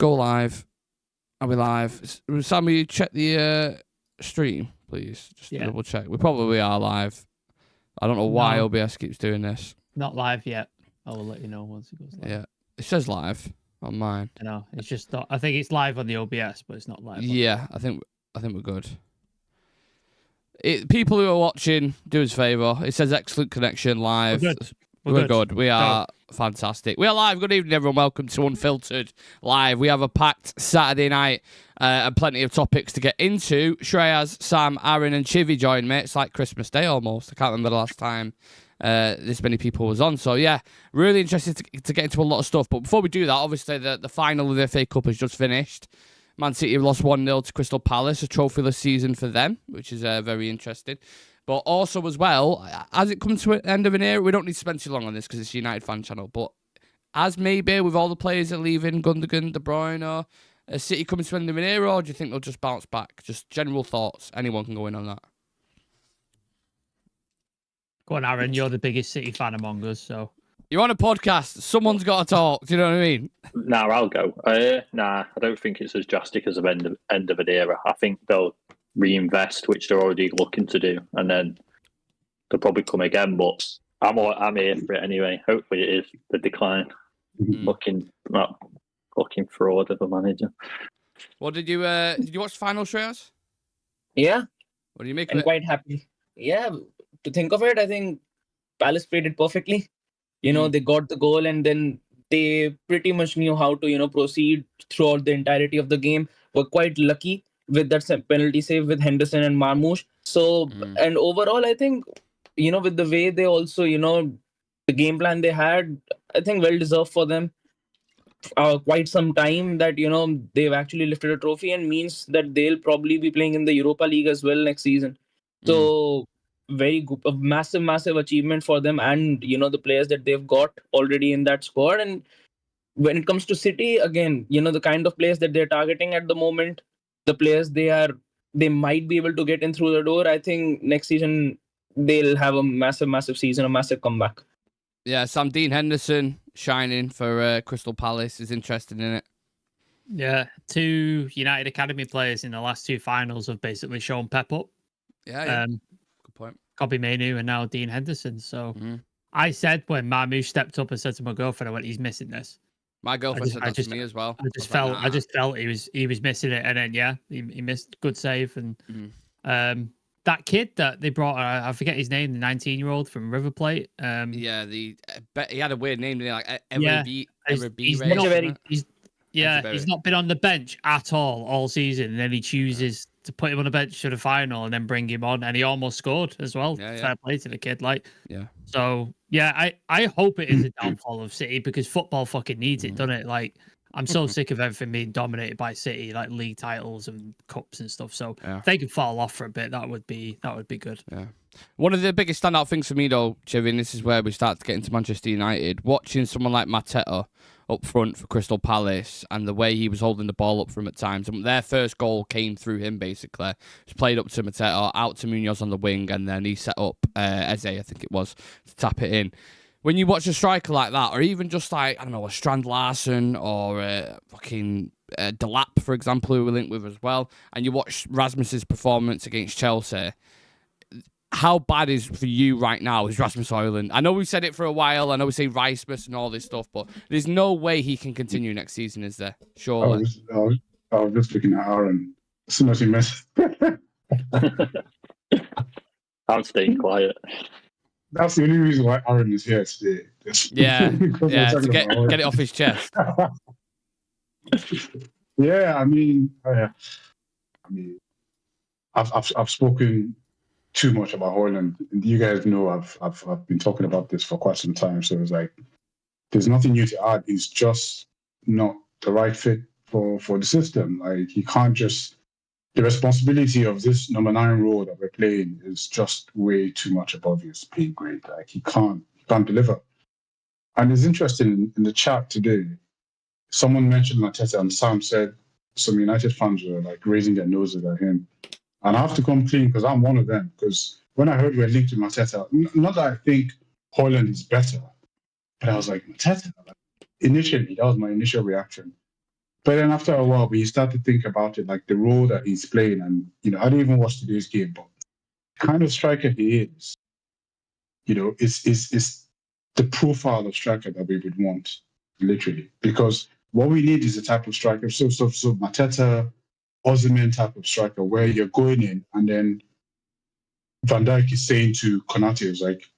Go live. Are we live? Sam, will you check the stream, please? Just to double check. We probably are live. I don't know why OBS keeps doing this. Not live yet. I will let you know once it goes live. Yeah, it says live on mine. I know. It's just not. I think it's live on the OBS, but it's not live. Yeah, I think we're good. People who are watching, do us a favour. It says excellent connection live. We're good. We are fantastic. We are live. Good evening, everyone. Welcome to Unfiltered Live. We have a packed Saturday night and plenty of topics to get into. Shreyas, Sam, Aaron, and Chivy join me. It's like Christmas Day almost. I can't remember the last time this many people was on. So, yeah, really interested to get into a lot of stuff. But before we do that, obviously, the final of the FA Cup has just finished. Man City have lost 1-0 to Crystal Palace, a trophyless season for them, which is very interesting. But also as well, as it comes to an end of an era, we don't need to spend too long on this because it's a United fan channel, but as maybe with all the players that are leaving, Gundogan, De Bruyne, or City coming to an end of an era, or do you think they'll just bounce back? Just general thoughts. Anyone can go in on that. Go on, Aaron. You're the biggest City fan among us, so... You're on a podcast. Someone's got to talk. Do you know what I mean? Nah, I'll go. I don't think it's as drastic as the end of an era. I think they'll reinvest, which they're already looking to do, and then they'll probably come again. But I'm here for it anyway. Hopefully, it is the decline. Looking fraud of a manager. Well, did you watch the final, Shreyas? Yeah. What do you make of I'm it? quite happy. Yeah, to think of it, I think Palace played it perfectly. You know, they got the goal and then they pretty much knew how to, proceed throughout the entirety of the game. Were quite lucky with that penalty save with Henderson and Marmoush. So, and overall, I think, with the way they also, the game plan they had, I think well deserved for them. Quite some time that, they've actually lifted a trophy and means that they'll probably be playing in the Europa League as well next season. So, very good, a massive achievement for them and, the players that they've got already in that squad. And when it comes to City, again, the kind of players that they're targeting at the moment, the players they might be able to get in through the door. I think next season they'll have a massive season, a massive comeback. Yeah, Sam, Dean Henderson shining for Crystal Palace is interested in it. Yeah, 2 United Academy players in the last 2 finals have basically shown pep up. Yeah. Good point. Kobbie Mainoo and now Dean Henderson. So I said when Marmoush stepped up and said to my girlfriend, I went, he's missing this. My girlfriend said that to me as well. I just felt he was missing it, and then he missed good save. And that kid that they brought, I forget his name, the 19-year-old from River Plate. He had a weird name, didn't he? He's not been on the bench at all season, and then he chooses to put him on the bench for the final and then bring him on, and he almost scored as well. Fair play to the kid, So I hope it is a downfall of City because football fucking needs it, doesn't it? Like, I'm so sick of everything being dominated by City, like league titles and cups and stuff. So if they could fall off for a bit, that would be good. Yeah. One of the biggest standout things for me though, Chivy, and this is where we start to get into Manchester United, watching someone like Mateta up front for Crystal Palace and the way he was holding the ball up for him at times. And their first goal came through him, basically. Just played up to Mateta, out to Munoz on the wing, and then he set up Eze, I think it was, to tap it in. When you watch a striker like that, or even just like, I don't know, a Strand Larsen or fucking Delap, for example, who we're linked with as well, and you watch Rasmus's performance against Chelsea, how bad is for you right now is Rasmus Højlund? I know we've said it for a while. I know we say Rasmus and all this stuff, but there's no way he can continue next season, is there? Surely. I was just looking at Aaron. As soon as he missed. I'm staying quiet. That's the only reason why Aaron is here today. To get it off his chest. I've spoken too much about Højlund. You guys know I've been talking about this for quite some time. So it's like there's nothing new to add. He's just not the right fit for the system. Like he can't just. The responsibility of this number 9 role that we're playing is just way too much above his pay grade. Like he can't deliver. And it's interesting in the chat today. Someone mentioned Mateta, and Sam said some United fans were like raising their noses at him. And I have to come clean because I'm one of them. Because when I heard we're linked to Mateta, not that I think Højlund is better, but I was like, Mateta? Initially, that was my initial reaction. But then after a while, when you start to think about it, like the role that he's playing, and I didn't even watch today's game, but the kind of striker he is, is the profile of striker that we would want, literally. Because what we need is a type of striker, so Mateta, Osimhen type of striker, where you're going in, and then Van Dijk is saying to Konate, is like,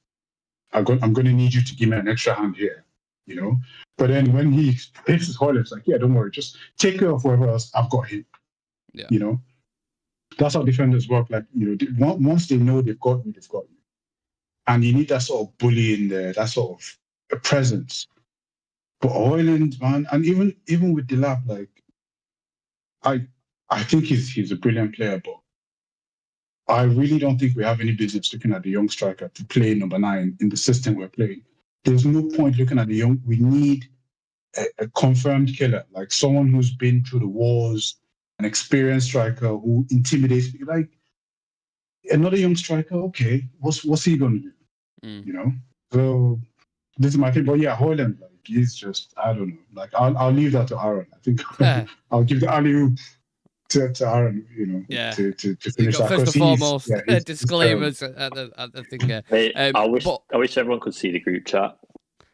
I'm going to need you to give me an extra hand here, But then when he faces Højlund, it's like, yeah, don't worry, just take care of whoever else. I've got him. Yeah. That's how defenders work. Like, once they know they've got you, they've got you. And you need that sort of bully in there, that sort of a presence. But Højlund, man, and even with Delap, like, I think he's a brilliant player, but I really don't think we have any business looking at the young striker to play number 9 in the system we're playing. There's no point looking at the young. We need a confirmed killer, like someone who's been through the wars, an experienced striker who intimidates me. Like another young striker, okay, what's he going to do? So this is my thing. But yeah, Højlund, like he's just, I don't know. Like I'll leave that to Aaron. I think I'll give the alley-oop to Aaron, to finish that. First and foremost, disclaimers at the thing. I wish everyone could see the group chat.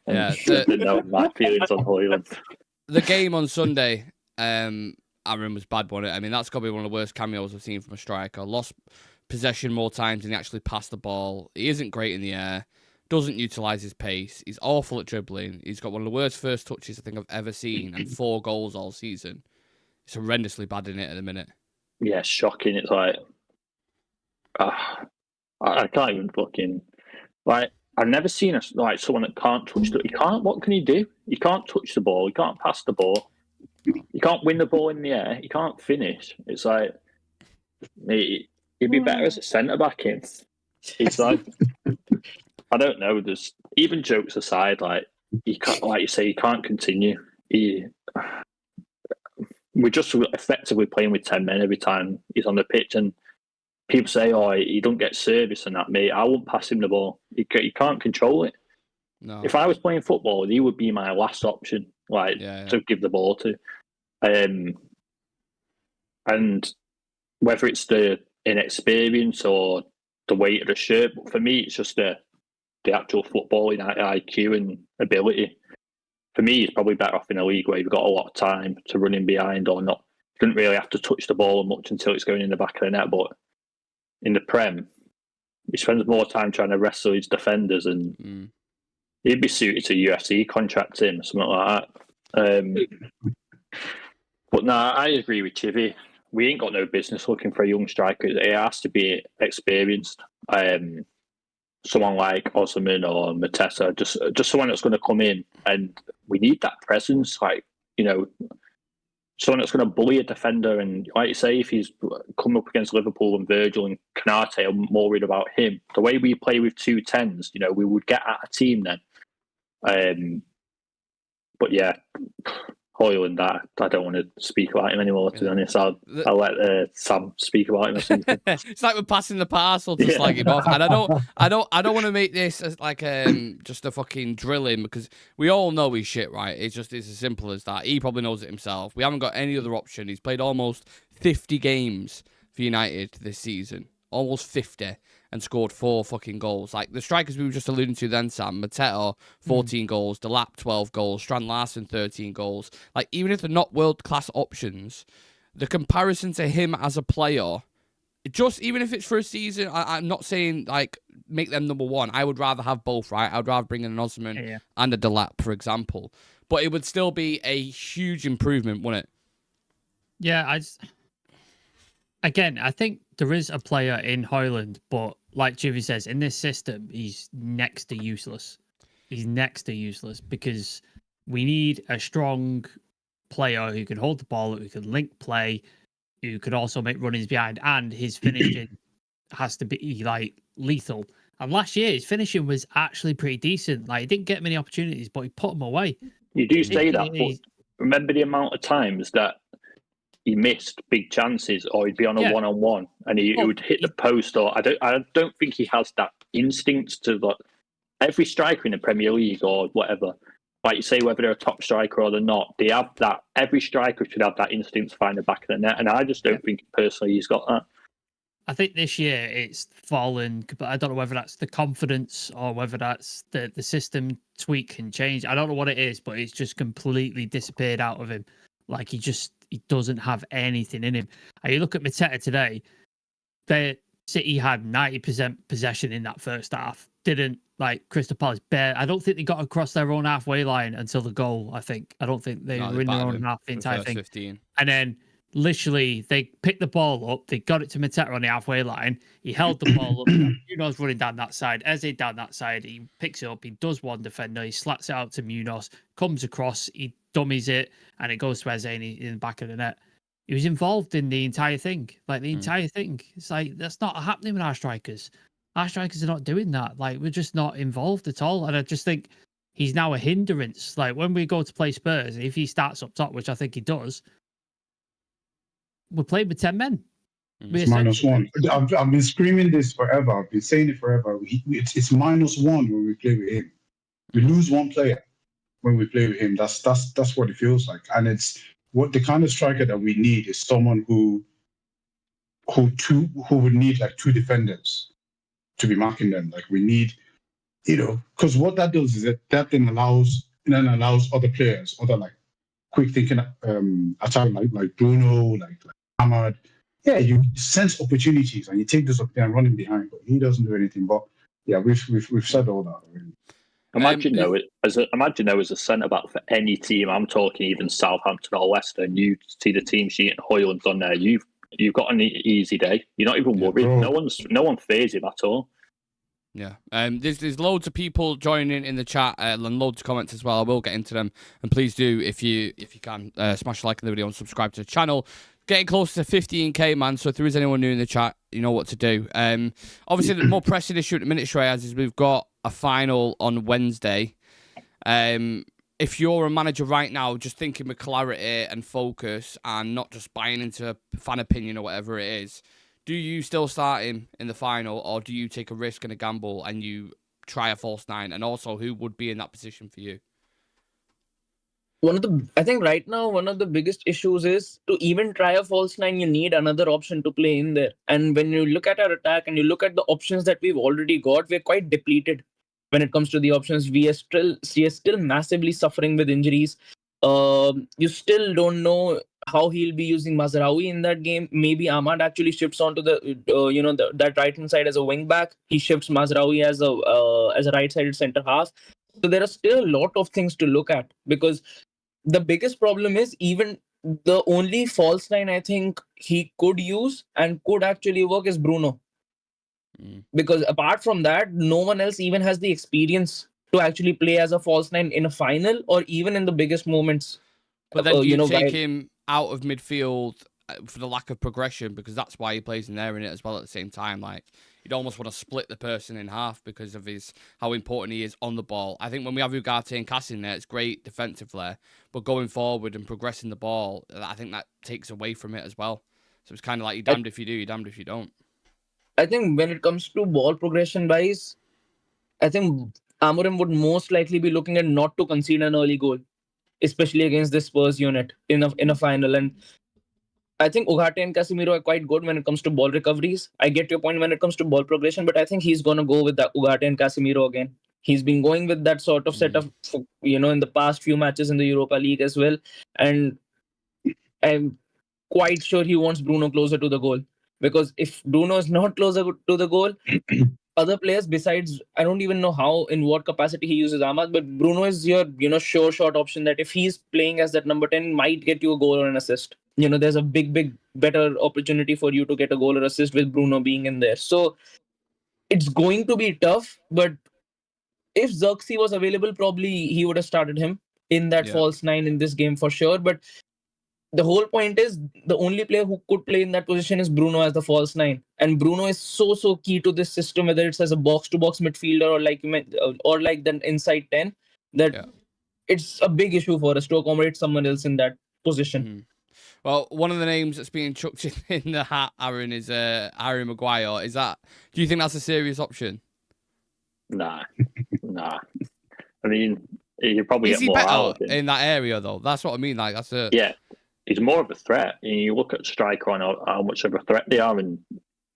Yeah, my feelings on Højlund. The game on Sunday, Aaron was bad, wasn't it? I mean, that's got to be one of the worst cameos I've seen from a striker. Lost possession more times than he actually passed the ball. He isn't great in the air. Doesn't utilise his pace. He's awful at dribbling. He's got one of the worst first touches I think I've ever seen, and 4 goals all season. It's horrendously bad in it at the minute. Yeah, shocking. It's like, I can't even fucking, like, I've never seen someone that can't touch what can he do? He can't touch the ball. He can't pass the ball. You can't win the ball in the air. You can't finish. It's like, he'd be better as a centre-back in. It's like, I don't know. There's, even jokes aside, like, you can't, like you say, you can't continue. We're just effectively playing with 10 men every time he's on the pitch, and people say, "Oh, he don't get service and that." Mate, I won't pass him the ball. He can't control it. No. If I was playing football, he would be my last option, to give the ball to. And whether it's the inexperience or the weight of the shirt, but for me, it's just the actual footballing IQ and ability. For me, he's probably better off in a league where you've got a lot of time to run in behind or not. You don't really have to touch the ball much until it's going in the back of the net. But in the Prem, he spends more time trying to wrestle his defenders, and he'd be suited to UFC contract him, something like that. But no, I agree with Chivy. We ain't got no business looking for a young striker. It has to be experienced. Someone like Osimhen or Mateta, just someone that's going to come in, and we need that presence, someone that's going to bully a defender. And like you say, if he's come up against Liverpool and Virgil and Konate, I'm more worried about him. The way we play with 2 10s, we would get at a team then. But yeah, Højlund, I don't want to speak about him anymore, to be honest. I'll let Sam speak about him or something. It's like we're passing the parcel to slag him off. And I don't want to make this as like just a fucking drilling, because we all know he's shit, right? It's as simple as that. He probably knows it himself. We haven't got any other option. He's played almost 50 games for United this season. Almost 50. And scored 4 fucking goals. Like the strikers we were just alluding to then, Sam, Mateta, 14 goals, Delap, 12 goals, Strand Larsen, 13 goals. Like, even if they're not world-class options, the comparison to him as a player, even if it's for a season, I'm not saying, like, make them number 1. I would rather have both, right? I would rather bring in an Osimhen and a Delap, for example. But it would still be a huge improvement, wouldn't it? Yeah, I think there is a player in Højlund, but like Jivy says, in this system, he's next to useless. He's next to useless because we need a strong player who can hold the ball, who can link play, who could also make runnings behind, and his finishing has to be like lethal. And last year, his finishing was actually pretty decent. Like, he didn't get many opportunities, but he put them away. You do say that, but remember the amount of times that he missed big chances, or he'd be on a one-on-one and he would hit the post. Or I don't think he has that instinct to, like, every striker in the Premier League or whatever like you say, whether they're a top striker or they're not, they have that. Every striker should have that instinct to find the back of the net, and I just don't think personally he's got that. I think this year it's fallen, but I don't know whether that's the confidence or whether that's the system tweak and change. I don't know what it is, but it's just completely disappeared out of him. Like he doesn't have anything in him. And you look at Mateta today, City had 90% possession in that first half. Didn't like Crystal Palace. I don't think they got across their own halfway line until the goal. I don't think they were in their own half the entire thing. 15. And then literally, they picked the ball up. They got it to Mateta on the halfway line. He held the ball up. Munoz running down that side. Eze down that side. He picks it up. He does one defender. He slats it out to Munoz. Comes across. He dummies it. And it goes to Eze in the back of the net. He was involved in the entire thing. Like, the entire thing. It's like, that's not happening with our strikers. Our strikers are not doing that. Like, we're just not involved at all. And I just think he's now a hindrance. Like, when we go to play Spurs, if he starts up top, which I think he does, we're playing with 10 men. It's -1. I've been screaming this forever. I've been saying it forever. It's -1 when we play with him. We lose one player when we play with him. That's what it feels like. And it's what the kind of striker that we need is someone who would need like 2 defenders to be marking them. Like we need, because what that does is that then allows other players, other like quick thinking attack like Bruno, like Ahmad. Yeah, you sense opportunities and you take those up there and run him behind, but he doesn't do anything. But yeah, we've said all that already. Imagine though, as a centre back for any team, I'm talking even Southampton or Leicester, and you see the team sheet and Højlund's on there, you've got an easy day. You're not even worried. No one phases him at all. Yeah, there's loads of people joining in the chat and loads of comments as well. I will get into them, and please do if you can smash a like on the video and subscribe to the channel. Getting close to 15k, man. So if there is anyone new in the chat, you know what to do. Obviously, the more pressing issue at the minute, Shreyas, is we've got a final on Wednesday. If you're a manager right now, just thinking with clarity and focus, and not just buying into fan opinion or whatever it is, do you still start him in the final, or do you take a risk and a gamble and you try a false 9? And also, who would be in that position for you? I think right now, one of the biggest issues is to even try a false 9, you need another option to play in there. And when you look at our attack and you look at the options that we've already got, we're quite depleted when it comes to the options. We are still massively suffering with injuries. You still don't know how he'll be using Mazraoui in that game. Maybe Ahmad actually shifts onto that right hand side as a wing back. He shifts Mazraoui as a right sided centre half. So there are still a lot of things to look at, because the biggest problem is even the only false 9 I think he could use and could actually work is Bruno. Because apart from that, no one else even has the experience to actually play as a false 9 in a final or even in the biggest moments. But then do you take him out of midfield for the lack of progression, because that's why he plays in there in it as well at the same time. Like, you'd almost want to split the person in half because of how important he is on the ball. I think when we have Ugarte and Cass in there, it's great defensively, but going forward and progressing the ball, I think that takes away from it as well. So it's kind of like you're damned if you do, you're damned if you don't. I think when it comes to ball progression wise, I think Amorim would most likely be looking at not to concede an early goal, especially against this Spurs unit in a final. And I think Ugarte and Casemiro are quite good when it comes to ball recoveries. I get your point when it comes to ball progression, but I think he's going to go with that Ugarte and Casemiro again. He's been going with that sort of setup, in the past few matches in the Europa League as well. And I'm quite sure he wants Bruno closer to the goal, because if Bruno is not closer to the goal, other players besides, I don't even know in what capacity he uses Ahmad, but Bruno is your, sure shot option that if he's playing as that number 10, might get you a goal or an assist. There's a big, better opportunity for you to get a goal or assist with Bruno being in there. So it's going to be tough, but if Xerxes was available, probably he would have started him in that false 9 in this game for sure. But the whole point is the only player who could play in that position is Bruno as the false 9. And Bruno is so key to this system, whether it's as a box-to-box midfielder or like the inside 10, that it's a big issue for us to accommodate someone else in that position. Well, one of the names that's being chucked in the hat, Aaron, is Harry Maguire. Do you think that's a serious option? Nah. I mean, You probably Is get he more better out of him. in that area though? That's what I mean. Like that's a he's more of a threat. And you look at striker and how much of a threat they are. And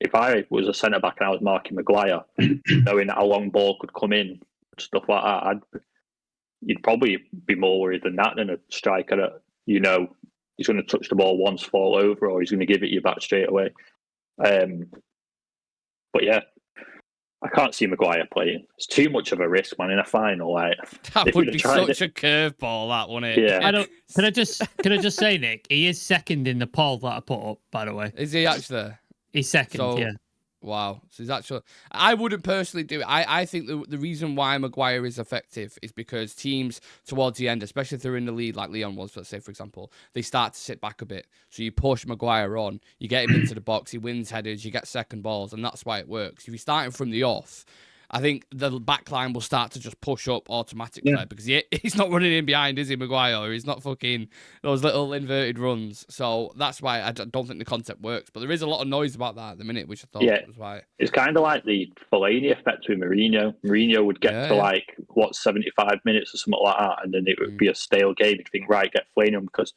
if I was a centre back and I was marking Maguire, knowing that a long ball could come in, stuff like that, you'd probably be more worried than that than a striker that he's going to touch the ball once, fall over, or he's going to give it you back straight away. But yeah, I can't see Maguire playing. It's too much of a risk, man, in a final. Like, that would be such a curveball, that wouldn't it? Yeah. Can I just say, Nick, he is second in the poll that I put up, by the way. Is he actually? He's second, yeah. Wow. So he's actually... I wouldn't personally do it. I think the reason why Maguire is effective is because teams towards the end, especially if they're in the lead like Leon was, let's say, for example, they start to sit back a bit. So you push Maguire on, you get him into the box, he wins headers, you get second balls, and that's why it works. If you're starting from the off, I think the back line will start to just push up automatically because he's not running in behind, is he, Maguire? He's not fucking those little inverted runs. So that's why I don't think the concept works. But there is a lot of noise about that at the minute, which I thought was why. It's kind of like the Fellaini effect with Mourinho. Mourinho would get to 75 minutes or something like that, and then it would be a stale game. You'd think, right, get Fellaini on, because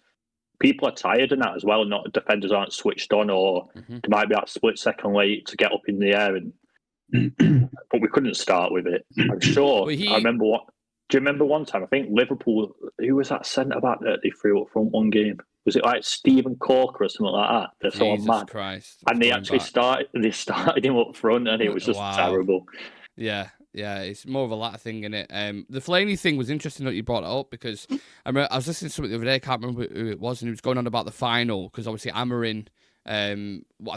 people are tired of that as well. Not defenders aren't switched on, or there might be that split second late to get up in the air and. But we couldn't start with it. I'm sure. I remember what. Do you remember one time? I think Liverpool. Who was that centre back that they threw up front one game? Was it like Stephen Corker or something like that? They're so mad. Christ. And they actually started. They started him up front, and it was just terrible. Yeah, it's more of a latter thing, innit? The Fellaini thing was interesting that you brought it up because I was listening to something the other day. I can't remember who it was, and he was going on about the final because obviously Amorim. I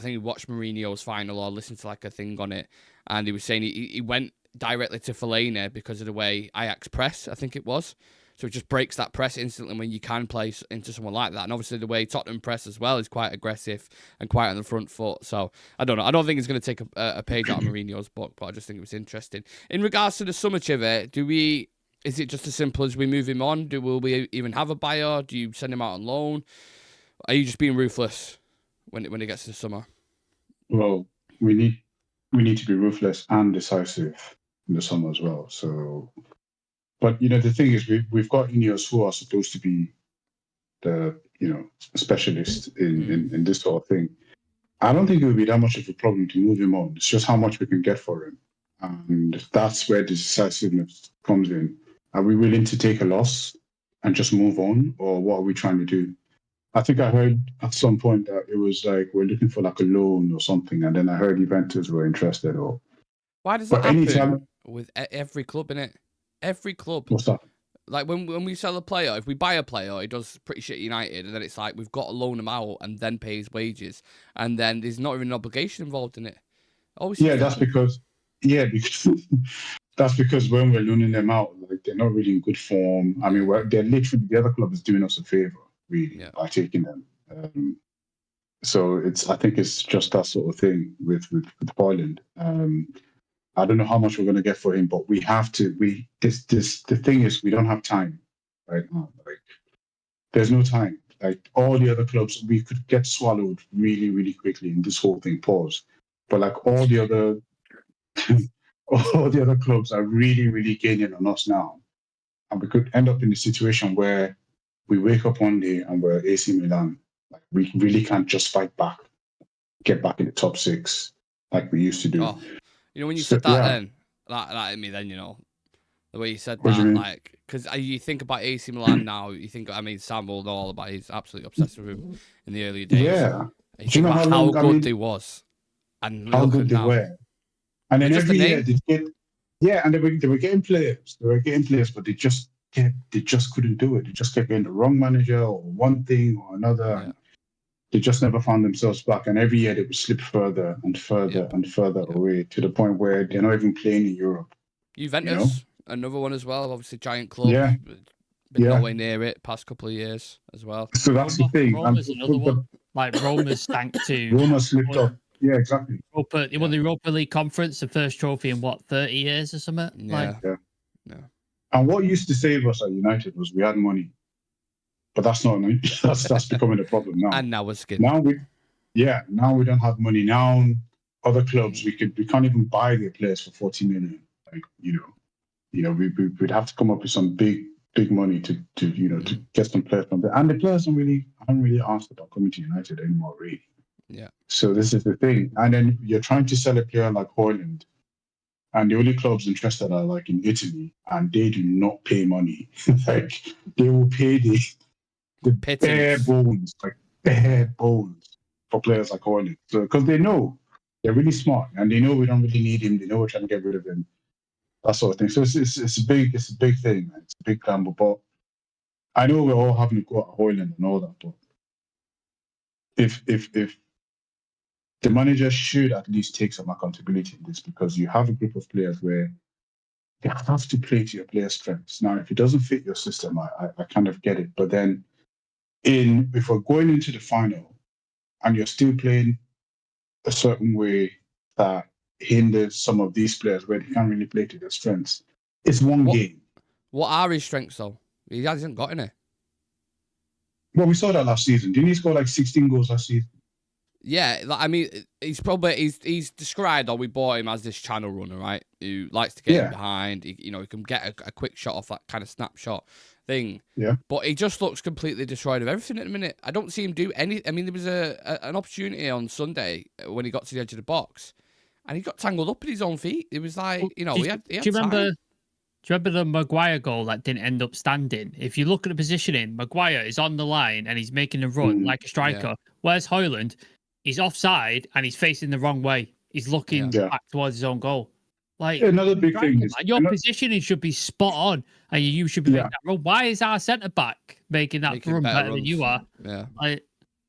think he watched Mourinho's final or listened to like a thing on it, and he was saying he went directly to Fellaini because of the way Ajax press, I think it was. So it just breaks that press instantly when you can play into someone like that. And obviously the way Tottenham press as well is quite aggressive and quite on the front foot. So I don't know. I don't think it's going to take a page out of Mourinho's book, but I just think it was interesting. In regards to the summer, Chive, is it just as simple as we move him on? Will we even have a buyer? Do you send him out on loan? Are you just being ruthless when it gets to the summer? Well, we need to be ruthless and decisive in the summer as well. So, but the thing is, we've got Ineos who are supposed to be the specialist in this sort of thing. I don't think it would be that much of a problem to move him on. It's just how much we can get for him, and that's where the decisiveness comes in. Are we willing to take a loss and just move on, or what are we trying to do? I think I heard at some point that it was like we're looking for like a loan or something, and then I heard Juventus were interested. Or why does that happen with every club, innit? Every club. What's that? Like when we sell a player, if we buy a player, he does pretty shit at United, and then it's like we've got to loan him out and then pay his wages, and then there's not even an obligation involved in it. Always. That's because that's because when we're loaning them out, like they're not really in good form. I mean, they're literally the other club is doing us a favor. Really, by taking them. So I think it's just that sort of thing with Poland. I don't know how much we're going to get for him, but we have to. The thing is, we don't have time right now. Like, there's no time. Like all the other clubs, we could get swallowed really, really quickly in this whole thing. Pause. But like all the other clubs are really, really gaining on us now, and we could end up in a situation where we wake up one day and we're AC Milan. Like we really can't just fight back, get back in the top 6 like we used to do. Oh, when you said that, then that hit me. Then the way you said that, like, because you think about AC Milan now, you think, Sam will know all about. He's absolutely obsessed with him in the earlier days. Yeah, you think about how good they was, and how good they were, and then every year they get, and they were getting players. They were getting players, but they just couldn't do it. They just kept getting the wrong manager or one thing or another. Yeah. They just never found themselves back. And every year they would slip further and further and further away to the point where they're not even playing in Europe. Juventus, another one as well. Obviously, giant club. Yeah. Been nowhere near it past couple of years as well. So that's the thing. Roma's another one. Like Roma stank too. Roma slipped up. Yeah, exactly. He won the Europa League Conference, the first trophy in 30 years or something? Yeah. And what used to save us at United was we had money, but that's not that's becoming a problem now. And now we're skin. Now we don't have money. Now other clubs we can't even buy their players for 40 million. Like we'd have to come up with some big big money to get some players from there. And the players haven't really asked about coming to United anymore, really. Yeah. So this is the thing. And then you're trying to sell a player like Højlund, and the only clubs interested are like in Italy, and they do not pay money. Like they will pay the bare bones, for players like Højlund. So because they know they're really smart and they know we don't really need him. They know we're trying to get rid of him. That sort of thing. So it's a big thing, man. It's a big gamble. But I know we're all having to go at Højlund and all that. But if the manager should at least take some accountability in this, because you have a group of players where they have to play to your players' strengths. Now, if it doesn't fit your system, I kind of get it. But then, if we're going into the final and you're still playing a certain way that hinders some of these players where they can't really play to their strengths, it's one game. What are his strengths, though? He hasn't got any. Well, we saw that last season. Didn't he score like 16 goals last season? Yeah, I mean, he's described, or we bought him as this channel runner, right? Who likes to get in behind. He can get a quick shot off that kind of snapshot thing. Yeah. But he just looks completely destroyed of everything at the minute. I don't see him do any. I mean, there was an opportunity on Sunday when he got to the edge of the box, and he got tangled up in his own feet. It was like, he had Do you remember the Maguire goal that didn't end up standing? If you look at the positioning, Maguire is on the line and he's making a run like a striker. Yeah. Where's Højlund? He's offside and he's facing the wrong way. He's looking back towards his own goal. Like another big thing is your positioning should be spot on, and you should be making that run. Why is our centre back making that run better than you are? Yeah. Like,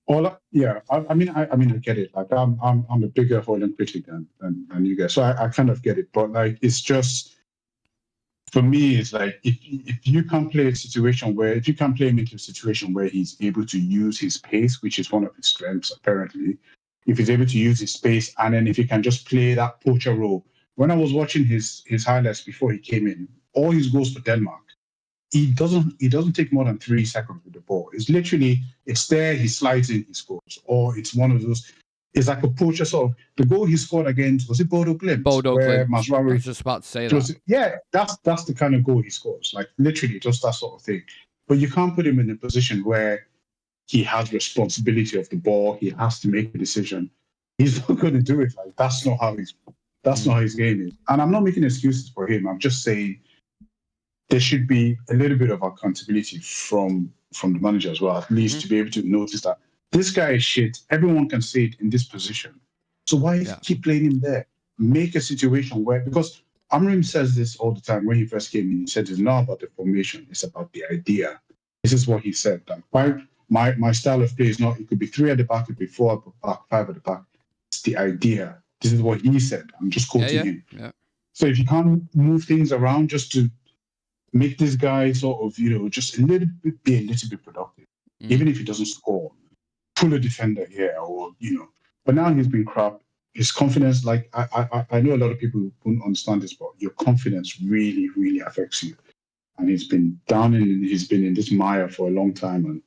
I mean, I get it. Like, I'm a bigger Højlund critic than you guys, so I kind of get it. But like, it's just, for me, it's like if you can play if you can play him into a situation where he's able to use his pace, which is one of his strengths apparently, if he's able to use his pace, and then if he can just play that poacher role. When I was watching his highlights before he came in, all his goals for Denmark, he doesn't take more than 3 seconds with the ball. It's there, he slides in, he scores, or it's one of those. It's like a poacher sort of. The goal he scored against, was it Bodo Glimt? Bodo Glimt. I was just about to say that. Yeah, that's the kind of goal he scores. Like literally, just that sort of thing. But you can't put him in a position where he has responsibility of the ball. He has to make a decision. He's not going to do it. Like that's not how his game is. And I'm not making excuses for him. I'm just saying there should be a little bit of accountability from the manager as well, at least to be able to notice that this guy is shit. Everyone can see it in this position. So why keep playing him there? Make a situation where, because Amorim says this all the time when he first came in, he said it's not about the formation, it's about the idea. This is what he said. That my style of play is not, it could be 3 at the back, it could be 4 at the back, 5 at the back. It's the idea. This is what he said. I'm just quoting him. Yeah. So if you can't move things around just to make this guy sort of, just be a little bit productive, even if he doesn't score, pull a defender here, or but now he's been crap. His confidence, like I know a lot of people wouldn't understand this, but your confidence really, really affects you. And he's been he's been in this mire for a long time,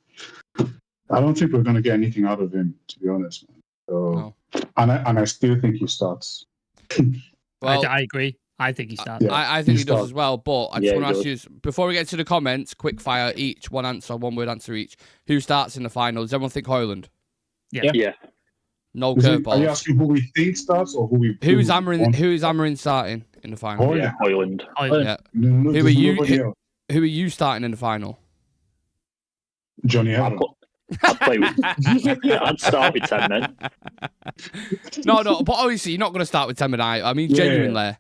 and I don't think we're going to get anything out of him, to be honest, man. So, and I still think he starts. Well, I agree. I think he starts. Yeah, I think he does as well. But I just want to ask you, before we get to the comments, quick fire each, one word answer each. Who starts in the final? Does everyone think Højlund? Yeah. No curveballs. Are you asking who we think starts or who's Amorim starting in the final? Højlund. Yeah. Who are you starting in the final? Johnny Evans. I'd start with 10 men. No, but obviously you're not going to start with 10 men. I mean, genuinely,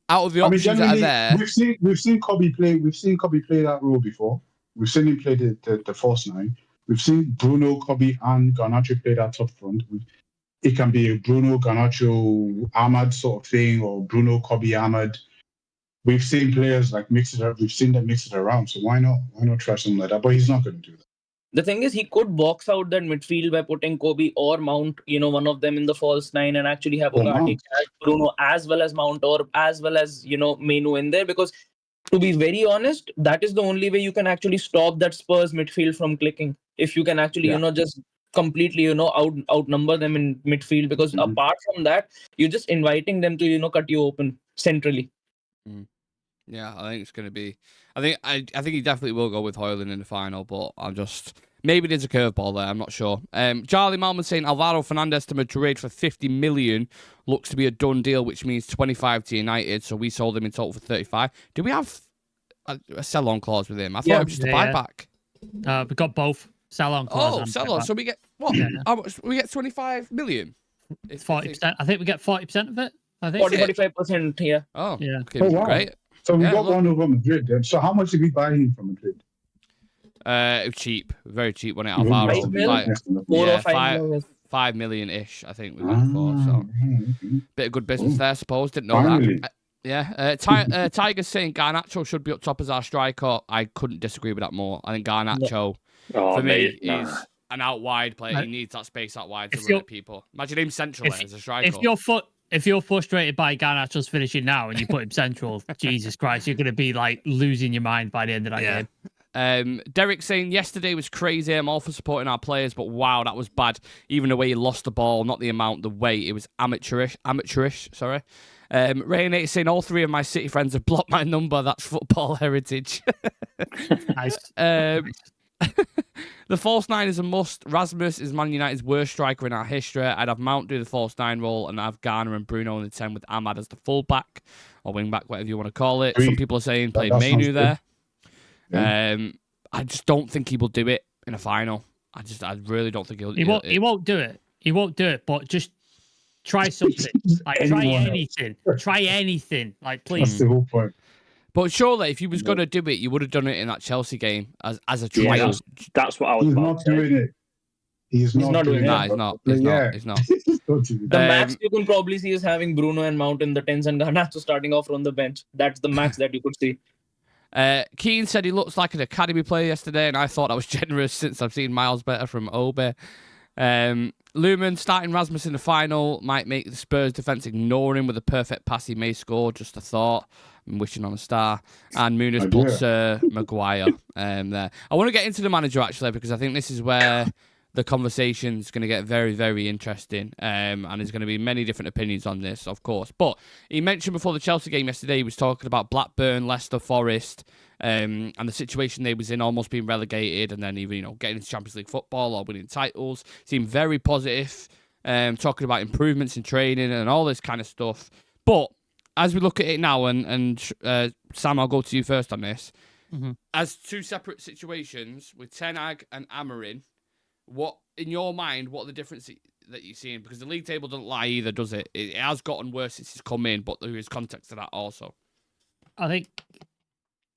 out of the options that are there, we've seen Kobe play. We've seen Kobe play that role before. We've seen him play the false 9. We've seen Bruno, Kobe, and Garnacho play that top front. It can be a Bruno, Garnacho, Ahmad sort of thing, or Bruno, Kobe, Ahmad. We've seen players like mix it up. We've seen them mix it around. So why not? Why not try something like that? But he's not going to do that. The thing is, he could box out that midfield by putting Kobe or Mount, one of them in the false 9, and actually have Bruno as well as Mount, or as well as, Menu in there. Because to be very honest, that is the only way you can actually stop that Spurs midfield from clicking. If you can actually, just completely, outnumber them in midfield. Because apart from that, you're just inviting them to, cut you open centrally. Yeah, I think it's going to be. I think he definitely will go with Højlund in the final, but I'm just maybe there's a curveball there. I'm not sure. Charlie Malman saying Alvaro Fernandez to Madrid for 50 million looks to be a done deal, which means 25 to United. So we sold him in total for 35. Do we have a sell-on clause with him? I thought it was just a buyback. We got both sell-on clause. Oh, sell-on. So we get what? Yeah. How much? We get 25 million. It's 40%. I think we get 40% of it. I think 45%. Yeah. Oh, yeah. Okay, wow. Great. So we got one over Madrid then. So how much did we buy him from Madrid? It was cheap, very cheap. When it Alvaro, 5 million ish, I think we went for. So bit of good business there, I suppose. Didn't know that. Yeah. Tiger's saying Garnacho should be up top as our striker. I couldn't disagree with that more. I think Garnacho, for me, is an out wide player. He needs that space out wide to run at people. Imagine him central as a striker. If you're frustrated by Garnacho's finishing now and you put him central, Jesus Christ, you're going to be like losing your mind by the end of that game. Derek saying yesterday was crazy. I'm all for supporting our players, but wow, that was bad. Even the way he lost the ball, not the amount, the way it was amateurish. Sorry. Ray saying all three of my City friends have blocked my number. That's football heritage. Nice. The false nine is a must. Rasmus is Man United's worst striker in our history. I'd have Mount do the false nine role and have Garner and Bruno in the 10 with Ahmad as the fullback or wing back, whatever you want to call it. Some people are saying play Mainu there. Yeah. I just don't think he will do it in a final. I really don't think he'll. He won't do it. He won't do it. But just try something. Like try anything. Try anything. Like please. That's the whole point. But surely, if you was going to do it, you would have done it in that Chelsea game as a trial. Yeah, that's what I was. He's not doing it. He's not doing it. No, he's not. He's not. The max you can probably see is having Bruno and Mount in the 10s and Garnacho starting off from the bench. That's the max that you could see. Keane said he looks like an academy player yesterday, and I thought that was generous since I've seen miles better from Obe. Lumen starting Rasmus in the final might make the Spurs defence ignore him with a perfect pass he may score. Just a thought. I'm wishing on a star. And Muniz puts Maguire there. I want to get into the manager, actually, because I think this is where the conversation's going to get very, very interesting. And there's going to be many different opinions on this, of course. But he mentioned before the Chelsea game yesterday, he was talking about Blackburn, Leicester, Forest, and the situation they was in, almost being relegated, and then even getting into Champions League football or winning titles. Seemed very positive, talking about improvements in training and all this kind of stuff. But as we look at it now, and Sam, I'll go to you first on this. Mm-hmm. As two separate situations with Ten Hag and Amorim, what in your mind? What are the differences that you're seeing? Because the league table doesn't lie either, does it? It has gotten worse since he's come in, but there is context to that also. I think,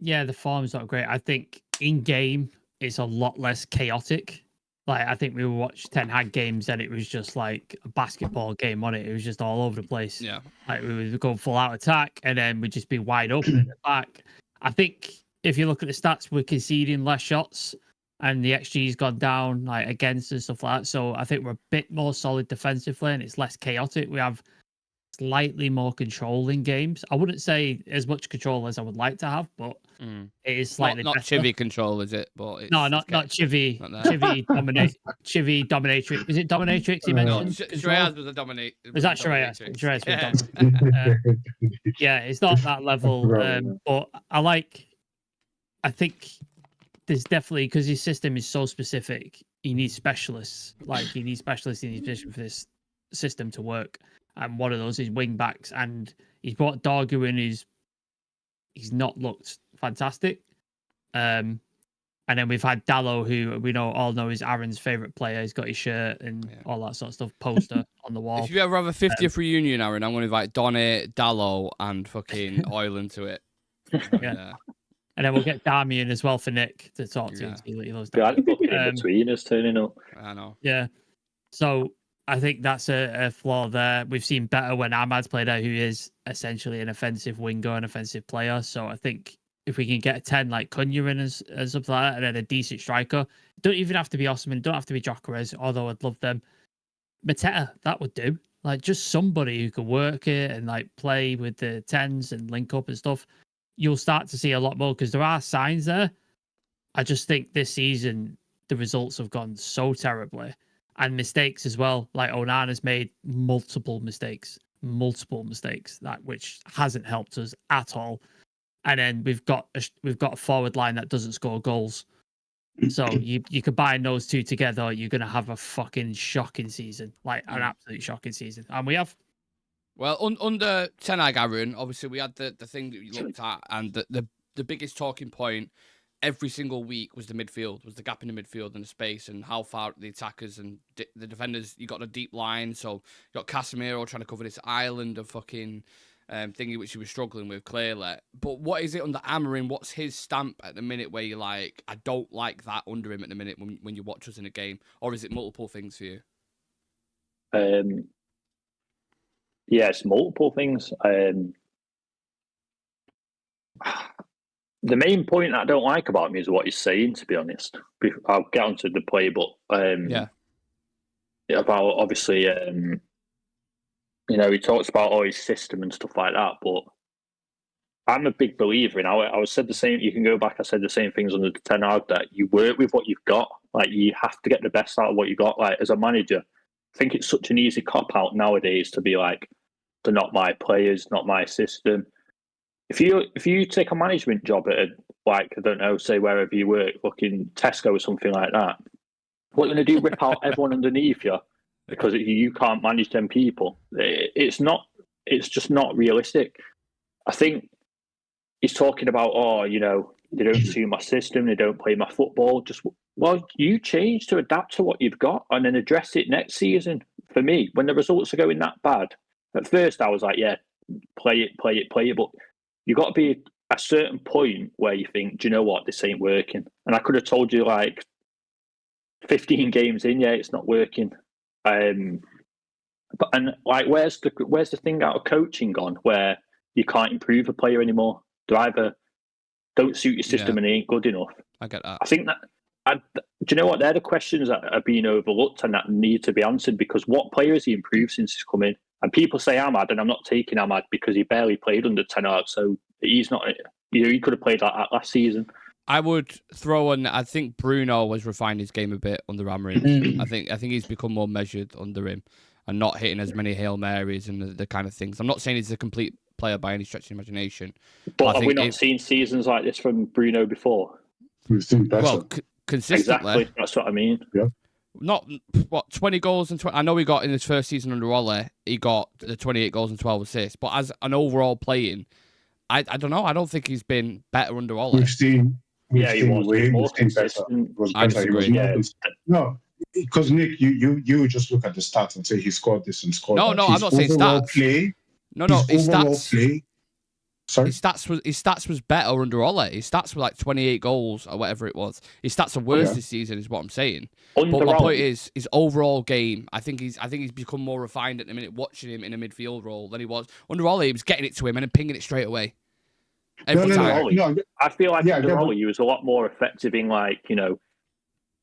the form's not great. I think in game it's a lot less chaotic. Like I think we watched Ten Hag games and it was just like a basketball game on it. It was just all over the place. Yeah, like we would go full out attack and then we'd just be wide open at the back. I think if you look at the stats, we're conceding less shots. And the XG's gone down like against and stuff like that. So I think we're a bit more solid defensively and it's less chaotic. We have slightly more control in games. I wouldn't say as much control as I would like to have, but it is slightly not better. Chivy control, is it? But it's, not Chivy. Chivy dominatrix. Is it dominatrix he mentioned? Shreyas was a dominate. Was that Shreyas? Shreyas was yeah, it's not that level. But I think there's definitely, because his system is so specific, he needs specialists. Like he needs specialists in his position for this system to work. And one of those is wing backs. And he's brought Dargu in, he's not looked fantastic. And then we've had Dallo, who we all know is Aaron's favourite player. He's got his shirt and all that sort of stuff, poster on the wall. If you ever have a 50th reunion, Aaron, I'm going to invite Donny, Dallo, and fucking Højlund to it. Yeah. And then we'll get Damian as well for Nick to talk to. He loves in between us turning up. I know. Yeah. So I think that's a flaw there. We've seen better when Ahmad's played out, who is essentially an offensive winger, an offensive player. So I think if we can get a 10 like Cunha in as something like that, and then a decent striker, don't even have to be Osman, don't have to be Jokeres, although I'd love them. Mateta, that would do. Like just somebody who can work it and like play with the 10s and link up and stuff. You'll start to see a lot more because there are signs there. I just think this season, the results have gone so terribly and mistakes as well. Like Onana's made multiple mistakes, which hasn't helped us at all. and then we've got a forward line that doesn't score goals. So you combine those two together, you're gonna have a fucking shocking season, like an absolute shocking season, and we have. Well, under Ten Hag, Aaron, obviously we had the thing that you looked at, and the biggest talking point every single week was the midfield, was the gap in the midfield and the space, and how far the attackers and the defenders. You got a deep line, so you got Casemiro trying to cover this island of fucking thingy which he was struggling with clearly. But what is it under Amorim? What's his stamp at the minute where you're like, I don't like that under him at the minute when you watch us in a game, or is it multiple things for you? Yeah, it's multiple things. The main point I don't like about him is what he's saying, to be honest. I'll get onto the play, but about obviously, he talks about all his system and stuff like that, but I'm a big believer in. I said the same. You can go back. I said the same things under the Ten Hag, that you work with what you've got. Like, you have to get the best out of what you got. Like, as a manager, I think it's such an easy cop out nowadays to be like, they're not my players, not my system. If you take a management job at I don't know, say wherever you work, fucking Tesco or something like that, what are you going to do? Rip out everyone underneath you because you can't manage them people? It's just not realistic. I think he's talking about, they don't suit my system, they don't play my football. You change to adapt to what you've got and then address it next season. For me, when the results are going that bad, at first I was like, yeah, play it. But you got to be a certain point where you think, do you know what, this ain't working. And I could have told you 15 games in, yeah, it's not working. Where's the thing out of coaching gone where you can't improve a player anymore? They either don't suit your system and ain't good enough. I get that. I think that. Do you know what? They're the questions that are being overlooked and that need to be answered, because what player has he improved since he's come in? And people say Ahmad, and I'm not taking Ahmad because he barely played under Ten Hag, so he's not. He could have played like that last season. I would throw in. I think Bruno has refined his game a bit under Amorim. I think he's become more measured under him and not hitting as many Hail Marys and the kind of things. I'm not saying he's a complete player by any stretch of the imagination. But have we not seen seasons like this from Bruno before? We've seen better. Well, consistently. Exactly. That's what I mean. Yeah. Not 20 goals and 20. I know he got in his first season under Ole, he got the 28 goals and 12 assists. But as an overall playing, I don't know. I don't think he's been better under Ole. We've seen he was more consistent. I disagree. No, because Nick, you just look at the stats and say he scored this and scored that. No, I'm not saying stats. His stats. Play, sorry? His stats was better under Ole. His stats were like 28 goals or whatever it was. His stats are worse this season, is what I'm saying. But my point is, his overall game, I think he's become more refined at the minute watching him in a midfield role than he was under Ole. He was getting it to him and then pinging it straight away. Every time. No. I feel like under Ole, he was a lot more effective in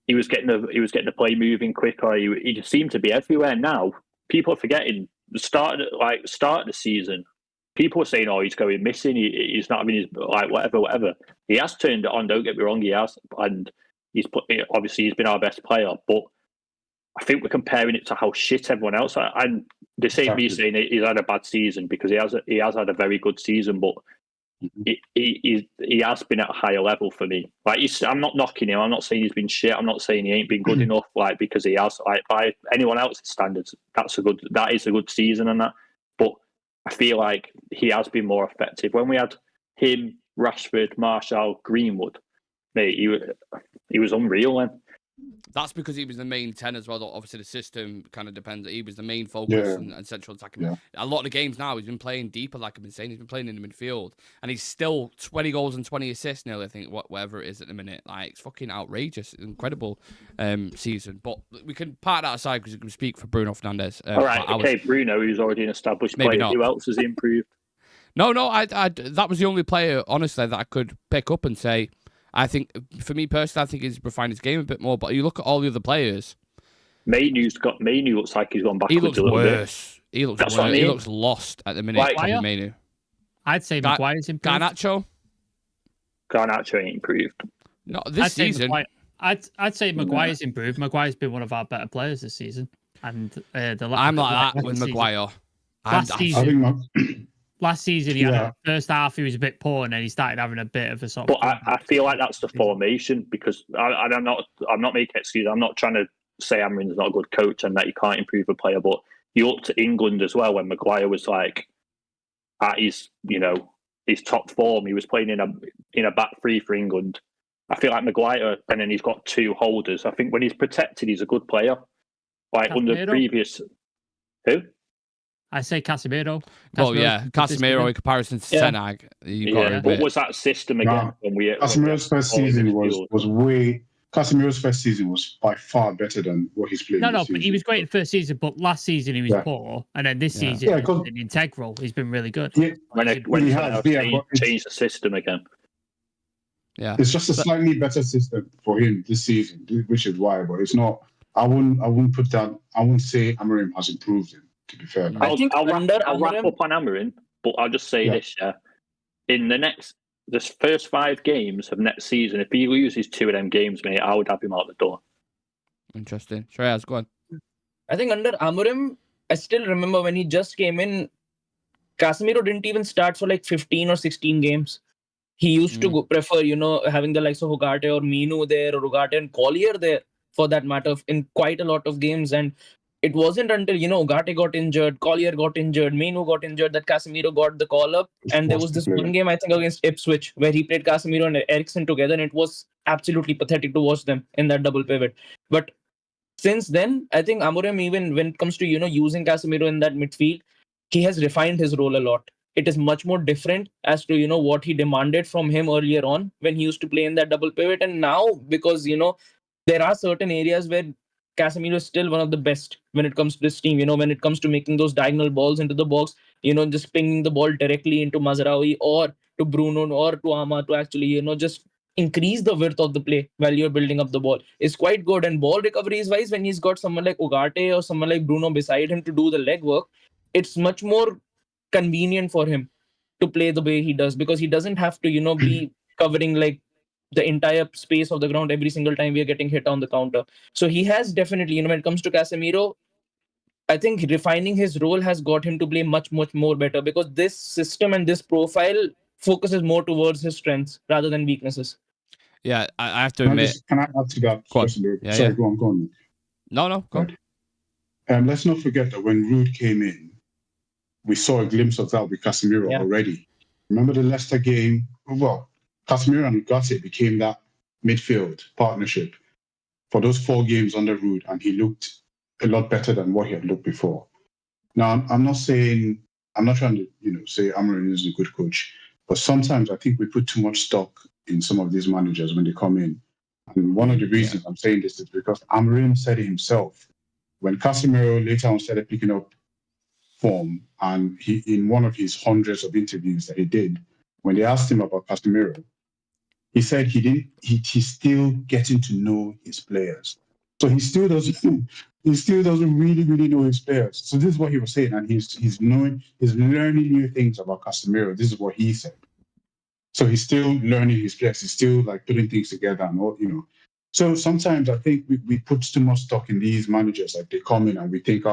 he was getting the play moving quicker. He just seemed to be everywhere. Now people are forgetting the start of the season. People are saying, "Oh, he's going missing. He's not having his whatever." He has turned it on. Don't get me wrong, he has, and he's been our best player. But I think we're comparing it to how shit everyone else. And they say me saying he's had a bad season because he has had a very good season, but he has been at a higher level for me. I'm not knocking him. I'm not saying he's been shit. I'm not saying he ain't been good enough. Because he has. By anyone else's standards, that is a good season and that. But I feel like he has been more effective. When we had him, Rashford, Martial, Greenwood, mate, he was unreal then. That's because he was the main 10 as well. Obviously, the system kind of depends. He was the main focus and central attacking. Yeah. A lot of the games now, he's been playing deeper, like I've been saying. He's been playing in the midfield. And he's still 20 goals and 20 assists nearly, I think, whatever it is at the minute. It's fucking outrageous. Incredible season. But we can part that aside because we can speak for Bruno Fernandes. All right, Bruno, who's already an established player. Not. Who else has improved? No, that was the only player, honestly, that I could pick up and say, I think, for me personally, I think he's refined his game a bit more. But you look at all the other players. Mainu looks like he's gone backwards. He looks worse. He looks worse. I mean. He looks lost at the minute. Mainu. I'd say Maguire's improved. Garnacho ain't improved. No, this season. I'd say Maguire's improved. Maguire's been one of our better players this season. And I'm like that with Maguire. Last season, last season, he had a first half, he was a bit poor, and then he started having a bit of a sort of. But I feel like that's the formation, because I'm not making excuses. I'm not trying to say Amorim's not a good coach and that he can't improve a player, but you look to England as well when Maguire was like at his top form. He was playing in a back three for England. I feel like Maguire, and then he's got two holders. I think when he's protected, he's a good player. Like Casemiro? Under previous, who? I say Casemiro. Well, yeah, Casemiro in comparison to Senag. What was that system again? Casemiro's first season was way. Casemiro's first season was by far better than what he's playing. No, but he was great in the first season, but last season he was poor, and then this season he's been integral. He's been really good. Yeah, when he has changed the system again. Yeah, it's just a slightly better system for him this season, which is why. But it's not. I wouldn't put that. I wouldn't say Amorim has improved him. To be fair, I'll wrap up on Amorim, but I'll just say this: in the first 5 games of next season, if he loses 2 of them games, mate, I would have him out the door. Interesting. Shreyas, go on. I think under Amorim, I still remember when he just came in, Casemiro didn't even start for like 15 or 16 games. He used to prefer, having the likes of Ugarte or Minu there, or Ugarte and Collier there, for that matter, in quite a lot of games. And it wasn't until, Ugarte got injured, Collier got injured, Menu got injured, that Casemiro got the call-up. And there was this one game, I think, against Ipswich, where he played Casemiro and Eriksen together, and it was absolutely pathetic to watch them in that double pivot. But since then, I think Amorim, even when it comes to, using Casemiro in that midfield, he has refined his role a lot. It is much more different as to, what he demanded from him earlier on when he used to play in that double pivot. And now, because, there are certain areas where Casemiro is still one of the best when it comes to this team, when it comes to making those diagonal balls into the box, just pinging the ball directly into Mazraoui or to Bruno or to Ama to actually, just increase the width of the play while you're building up the ball is quite good. And ball recoveries wise, when he's got someone like Ugarte or someone like Bruno beside him to do the leg work, it's much more convenient for him to play the way he does, because he doesn't have to, be covering like the entire space of the ground every single time we are getting hit on the counter. So he has definitely, when it comes to Casemiro, I think refining his role has got him to play much, much more better, because this system and this profile focuses more towards his strengths rather than weaknesses. Yeah, I have to admit. Can I add to that? Go on. No, go on. Let's not forget that when Ruud came in, we saw a glimpse of that with Casemiro already. Remember the Leicester game? Well, Casemiro and Ugarte became that midfield partnership for those 4 games under Ruud, and he looked a lot better than what he had looked before. Now, I'm not trying to, say Amorim is a good coach, but sometimes I think we put too much stock in some of these managers when they come in. And one of the reasons I'm saying this is because Amorim said it himself. When Casemiro later on started picking up form, and he, in one of his hundreds of interviews that he did, when they asked him about Casemiro, he said he's still getting to know his players. So he still doesn't really, really know his players. So this is what he was saying, and he's learning new things about Casemiro. This is what he said. So he's still learning his players. He's still like putting things together and all, So sometimes I think we put too much stock in these managers. Like they come in and we think,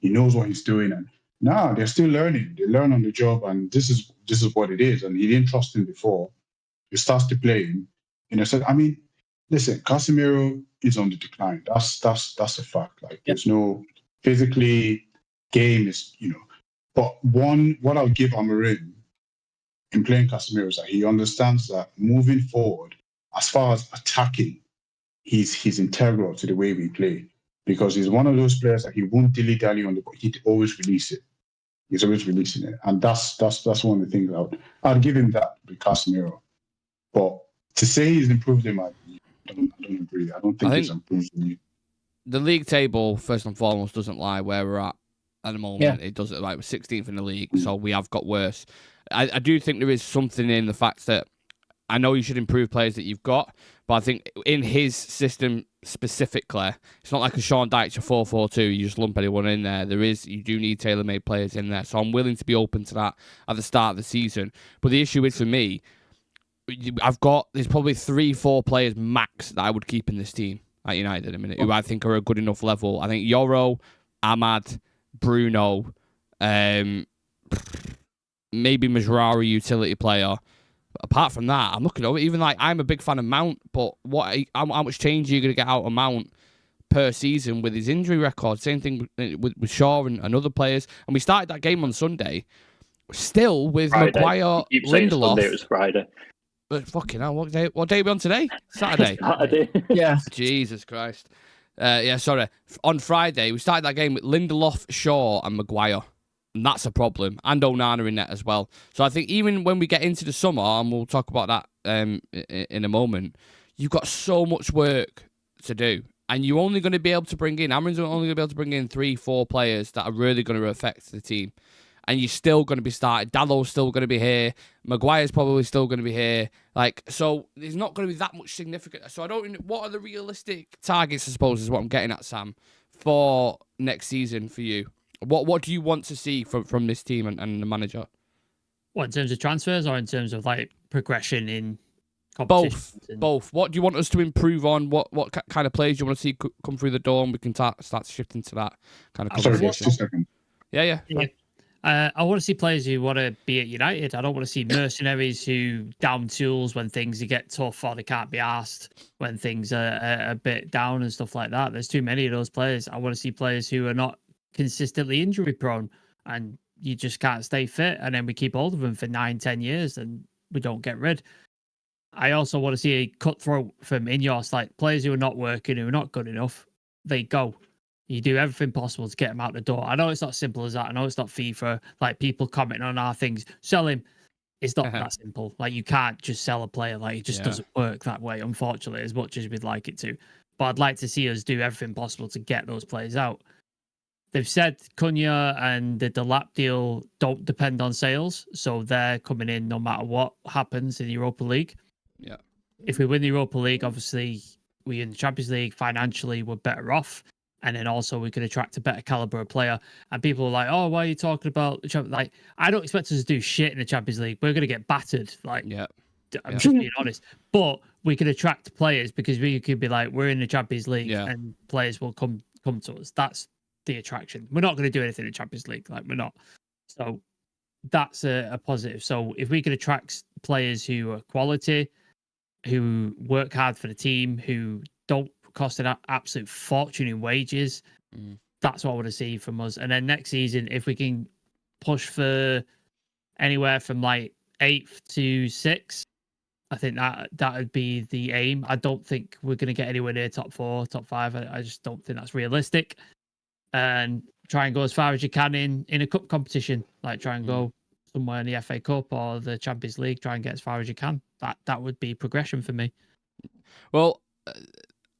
he knows what he's doing. And no, they're still learning. They learn on the job, and this is what it is. And he didn't trust him before. He starts to play him. Listen, Casemiro is on the decline. That's a fact. Like there's no physically game is, But what I'll give Amorim in playing Casemiro is that he understands that moving forward, as far as attacking, he's integral to the way we play, because he's one of those players that he won't dilly-dally on the ball. He'd always release it. He's always releasing it, and that's one of the things I'd give him that with Casemiro. But to say he's improved him, I don't agree. I don't think he's improved him. The league table, first and foremost, doesn't lie where we're at the moment. Yeah. It doesn't. Like we're 16th in the league, so we have got worse. I do think there is something in the fact that I know you should improve players that you've got, but I think in his system specifically, it's not like a Sean Dyche 4-4-2. You just lump anyone in there. You do need tailor-made players in there. So I'm willing to be open to that at the start of the season. But the issue is for me, there's probably 3-4 players max that I would keep in this team at United in a minute, who I think are a good enough level. I think Yoro, Ahmad, Bruno, maybe Mazraoui utility player. Apart from that, I'm looking over. Even like I'm a big fan of Mount, but how much change are you going to get out of Mount per season with his injury record? Same thing with Shaw and other players. And we started that game on Sunday, still with Friday. Maguire, Lindelof. Sunday, it was Friday. But fucking hell, what day are we on today? Saturday. Saturday. Yeah. Jesus Christ. Sorry. On Friday, we started that game with Lindelof, Shaw, and Maguire. And that's a problem. And Onana in net as well. So I think even when we get into the summer, and we'll talk about that in a moment, you've got so much work to do. And you're only going to be able to bring in, Amorim's only going to be able to bring in 3-4 players that are really going to affect the team. And you're still going to be starting. Dallow's still going to be here. Maguire's probably still going to be here. So there's not going to be that much significant. So what are the realistic targets, I suppose, is what I'm getting at, Sam, for next season for you? What do you want to see from this team and the manager? What, in terms of transfers or in terms of progression in competition? Both. What do you want us to improve on? What kind of players do you want to see come through the door, and we can start shifting to that kind of conversation? Sorry, Yeah. I want to see players who want to be at United. I don't want to see mercenaries who down tools when things get tough or they can't be asked when things are a bit down and stuff like that. There's too many of those players. I want to see players who are not consistently injury prone and you just can't stay fit, and then we keep hold of them for 9-10 years and we don't get rid. I also want to see a cutthroat from Ineos, players who are not working, who are not good enough, they go. You do everything possible to get them out the door. I know it's not simple as that. I know it's not FIFA, people commenting on our things. Sell him. It's not that simple. You can't just sell a player. It just doesn't work that way, unfortunately, as much as we'd like it to. But I'd like to see us do everything possible to get those players out. They've said Cunha and the Delap deal don't depend on sales, so they're coming in no matter what happens in the Europa League. Yeah. If we win the Europa League, obviously we in the Champions League financially we're better off, and then also we could attract a better caliber of player. And people are like, "Oh, why are you talking about the Champions?" I don't expect us to do shit in the Champions League. We're going to get battered. I'm just being honest. But we could attract players because we could be we're in the Champions League, and players will come to us. That's the attraction. We're not going to do anything in the Champions League. We're not. So that's a positive. So if we could attract players who are quality, who work hard for the team, who don't cost an absolute fortune in wages, that's what I want to see from us. And then next season, if we can push for anywhere from 8th to 6th, I think that would be the aim. I don't think we're going to get anywhere near top 4, top 5. I just don't think that's realistic. And try and go as far as you can in a cup competition. Try and go somewhere in the FA Cup or the Champions League. Try and get as far as you can. That would be progression for me. Well,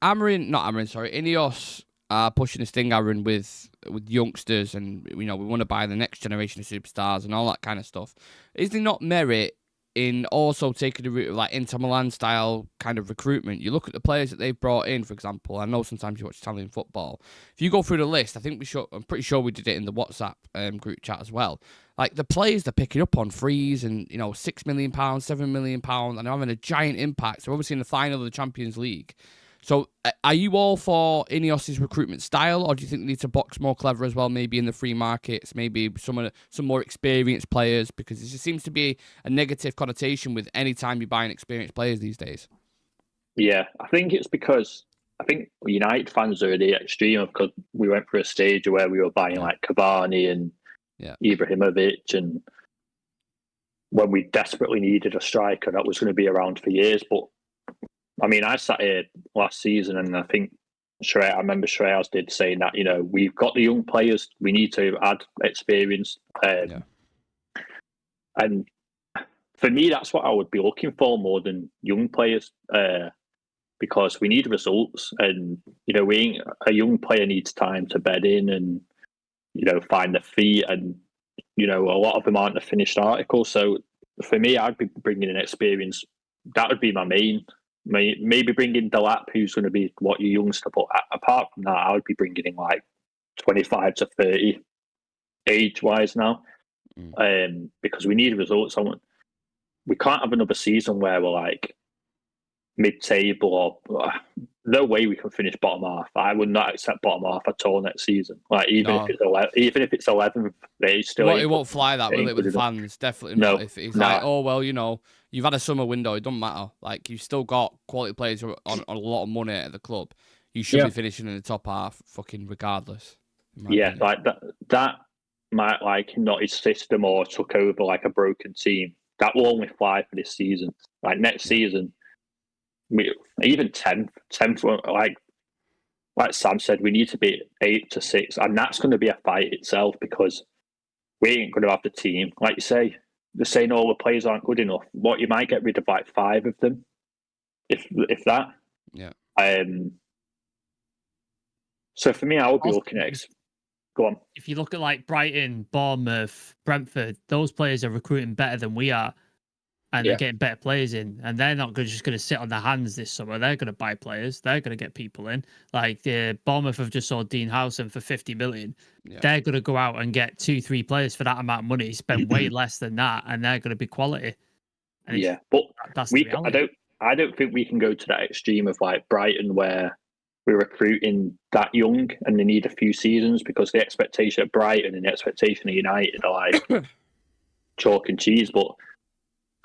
Ineos are pushing this thing, Aaron, with youngsters, and we want to buy the next generation of superstars and all that kind of stuff. Is there not merit in also taking the route of Inter Milan style kind of recruitment? You look at the players that they've brought in, for example. I know sometimes you watch Italian football. If you go through the list, I'm pretty sure we did it in the WhatsApp group chat as well. The players they're picking up on frees and £6 million, £7 million, and they're having a giant impact. So obviously in the final of the Champions League. So are you all for Ineos's recruitment style, or do you think they need to box more clever as well, maybe in the free markets, maybe some more experienced players? Because there seems to be a negative connotation with any time you're buying experienced players these days. Yeah, I think it's because United fans are the extreme because we went through a stage where we were buying Cavani and Ibrahimovic, and when we desperately needed a striker that was going to be around for years. But I sat here last season and I think I remember Shreyas did saying that, we've got the young players, we need to add experience. And for me, that's what I would be looking for more than young players, because we need results, and, a young player needs time to bed in and, find their feet, and, a lot of them aren't a finished article. So for me, I'd be bringing in experience. That would be my main. Maybe bring in Delap, who's going to be what your youngster. But apart from that, I would be bringing in 25 to 30 age-wise now, because we need results. We can't have another season where we're mid-table or no way we can finish bottom half. I would not accept bottom half at all next season. Like even if it's 11th, they still. It won't fly that, will it? With the fans, definitely not. If it's like, oh well, you've had a summer window, it doesn't matter. Like you've still got quality players on a lot of money at the club. You should be finishing in the top half, fucking regardless. Yeah, like that might like not his system or took over like a broken team. That will only fly for this season. Like next season, even 10th, like Sam said, we need to be 8 to 6, and that's going to be a fight itself because we ain't going to have the team. Like you say, they're saying all the players aren't good enough. What, you might get rid of like 5 of them, if that. Yeah. So for me, I would be looking at. Go on. If you look at like Brighton, Bournemouth, Brentford, those players are recruiting better than we are, and they're getting better players in, and they're not just going to sit on their hands this summer. They're going to buy players. They're going to get people in. Like Bournemouth have just sold Dean Howson for 50 million. Yeah. They're going to go out and get 2-3 players for that amount of money. Spend way less than that, and they're going to be quality. And but that's I don't think we can go to that extreme of like Brighton where we're recruiting that young and they need a few seasons, because the expectation of Brighton and the expectation of United are like chalk and cheese. But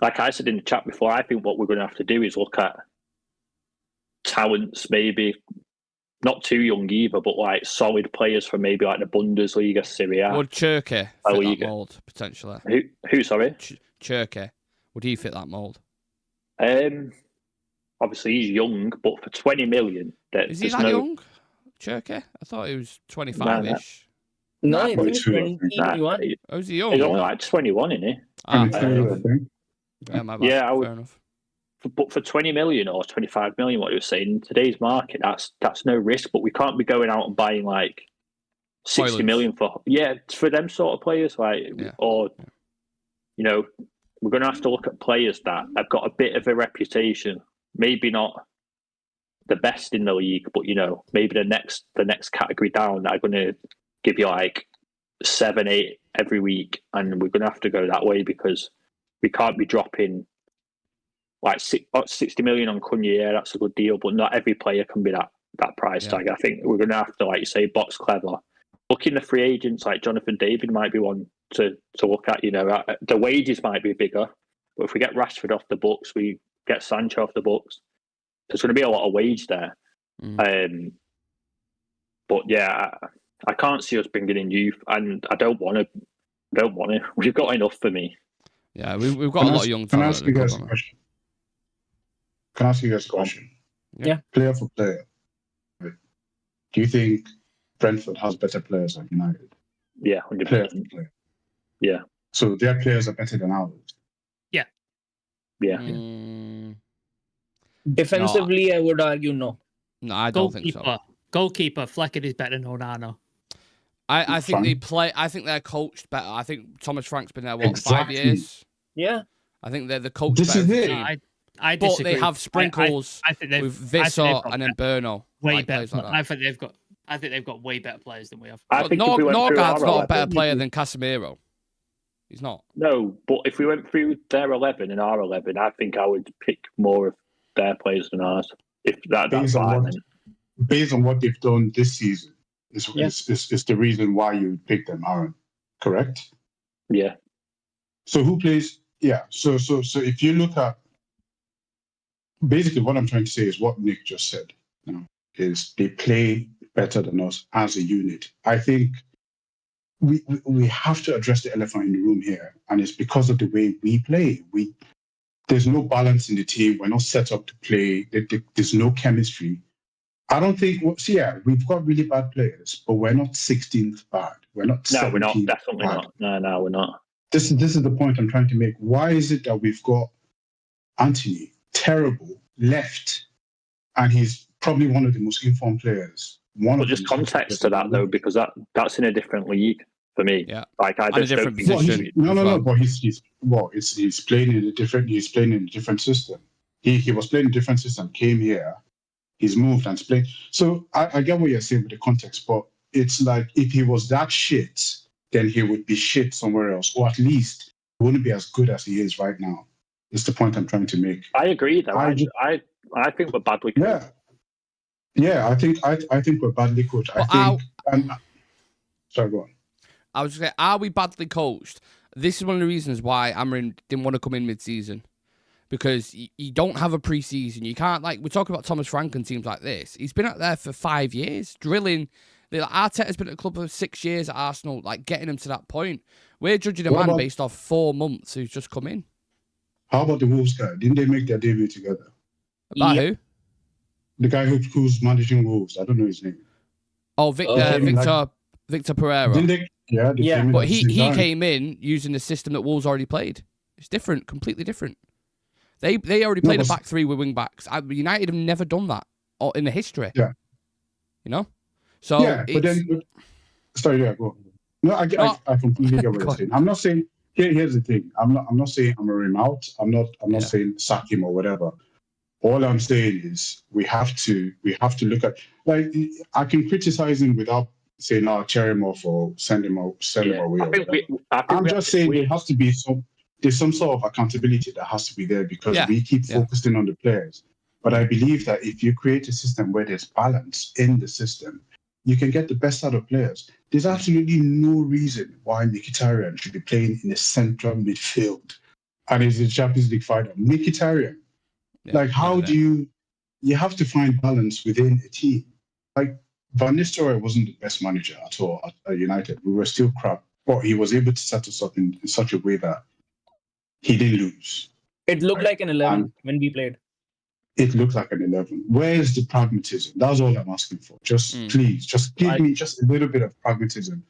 like I said in the chat before, I think what we're going to have to do is look at talents, maybe not too young either, but like solid players from maybe like the Bundesliga, Serie A. Would Cherky fit that mould, potentially? Who sorry? Cherky. Would he fit that mould? Obviously he's young, but for 20 million... Is he that young, Cherky? I thought he was 25-ish. No, I think he's 21. Oh, is he young? He's only like 21, isn't he? Yeah, I would. Fair enough. But for 20 million or 25 million, what you were saying, in today's market, that's no risk. But we can't be going out and buying like 60 million for them sort of players, or we're going to have to look at players that have got a bit of a reputation. Maybe not the best in the league, but maybe the next category down that are going to give you like 7-8 every week, and we're going to have to go that way because we can't be dropping like 60 million on Cunha. Yeah, that's a good deal, but not every player can be that price tag. I think we're going to have to, like you say, box clever. Looking the free agents, like Jonathan David might be one to look at. The wages might be bigger, but if we get Rashford off the books, we get Sancho off the books, there's going to be a lot of wage there. But yeah, I can't see us bringing in youth, and I don't want to. We've got enough for me. Yeah, we've got a lot of young talent. Can I ask you guys a question? Yeah. Player for player. Do you think Brentford has better players than United? Yeah, 100%. Player for player. Yeah. So their players are better than ours? Yeah. Defensively, I would argue no. No, I don't think so. Goalkeeper, Fleckett is better than Onana. I think they play. I think they're coached better. I think Thomas Frank's been there 5 years. Yeah. I think they're the coach. This is it. I disagree. But they have sprinkles with Visser and then Burno. Way better. I think they've got way better players than we have. Norgard's not a better player than Casemiro. He's not. No, but if we went through their 11 and our 11, I think I would pick more of their players than ours. If that's fine. Based on what they've done this season, is the reason why you pick them, Aaron. Correct? Yeah. So who plays? Yeah. So if you look at basically what I'm trying to say is what Nick just said. Is they play better than us as a unit. I think we have to address the elephant in the room here, and it's because of the way we play. There's no balance in the team. We're not set up to play. There's no chemistry. I don't think. We've got really bad players, but we're not 16th bad. We're not. No, we're not. Definitely bad. Not. No, we're not. This is the point I'm trying to make. Why is it that we've got Anthony terrible left, and he's probably one of the most informed players? Just context to that though, because that's in a different league for me. Yeah, like I just don't think no. But he's playing in a different system. He was playing in a different system. Came here, he's moved and played. So I get what you're saying with the context, but it's like if he was that shit, then he would be shit somewhere else, or at least he wouldn't be as good as he is right now. It's the point I'm trying to make. I agree, though. I think we're badly coached. Yeah. I think we're badly coached. Sorry, go on. I was just saying, are we badly coached? This is one of the reasons why Amorim didn't want to come in mid-season. Because you don't have a pre-season. You can't, like, we're talking about Thomas Frank and teams like this. He's been out there for 5 years, drilling. Arteta's been at the club for 6 years at Arsenal, like, getting him to that point. We're judging a man based off 4 months who's just come in. How about the Wolves guy? Didn't they make their debut together? About who? The guy who's managing Wolves. I don't know his name. Oh, Victor Pereira. Didn't they? Yeah. But he came in using the system that Wolves already played. It's different, completely different. They already played a back three with wing backs. United have never done that in the history. Yeah. You know? So but then... Sorry, go on. No, I completely get what you're saying. I'm not saying... Here's the thing. I'm not saying Amorim out. I'm not saying sack him or whatever. All I'm saying is we have to look at... Like, I can criticize him without saying, cheer him off or send him away. I'm just saying there has to be there's some sort of accountability that has to be there because we keep focusing on the players. But I believe that if you create a system where there's balance in the system, you can get the best out of players. There's absolutely no reason why Mkhitaryan should be playing in the central midfield and it's the Champions League final. Mkhitaryan. Like, how do you have to find balance within a team? Like, Van Nistelrooy wasn't the best manager at all at United. We were still crap. But he was able to set us up in such a way that he didn't lose. It looked like an 11 when we played. It looked like an 11. Where is the pragmatism? That's all I'm asking for. Please, just give me just a little bit of pragmatism.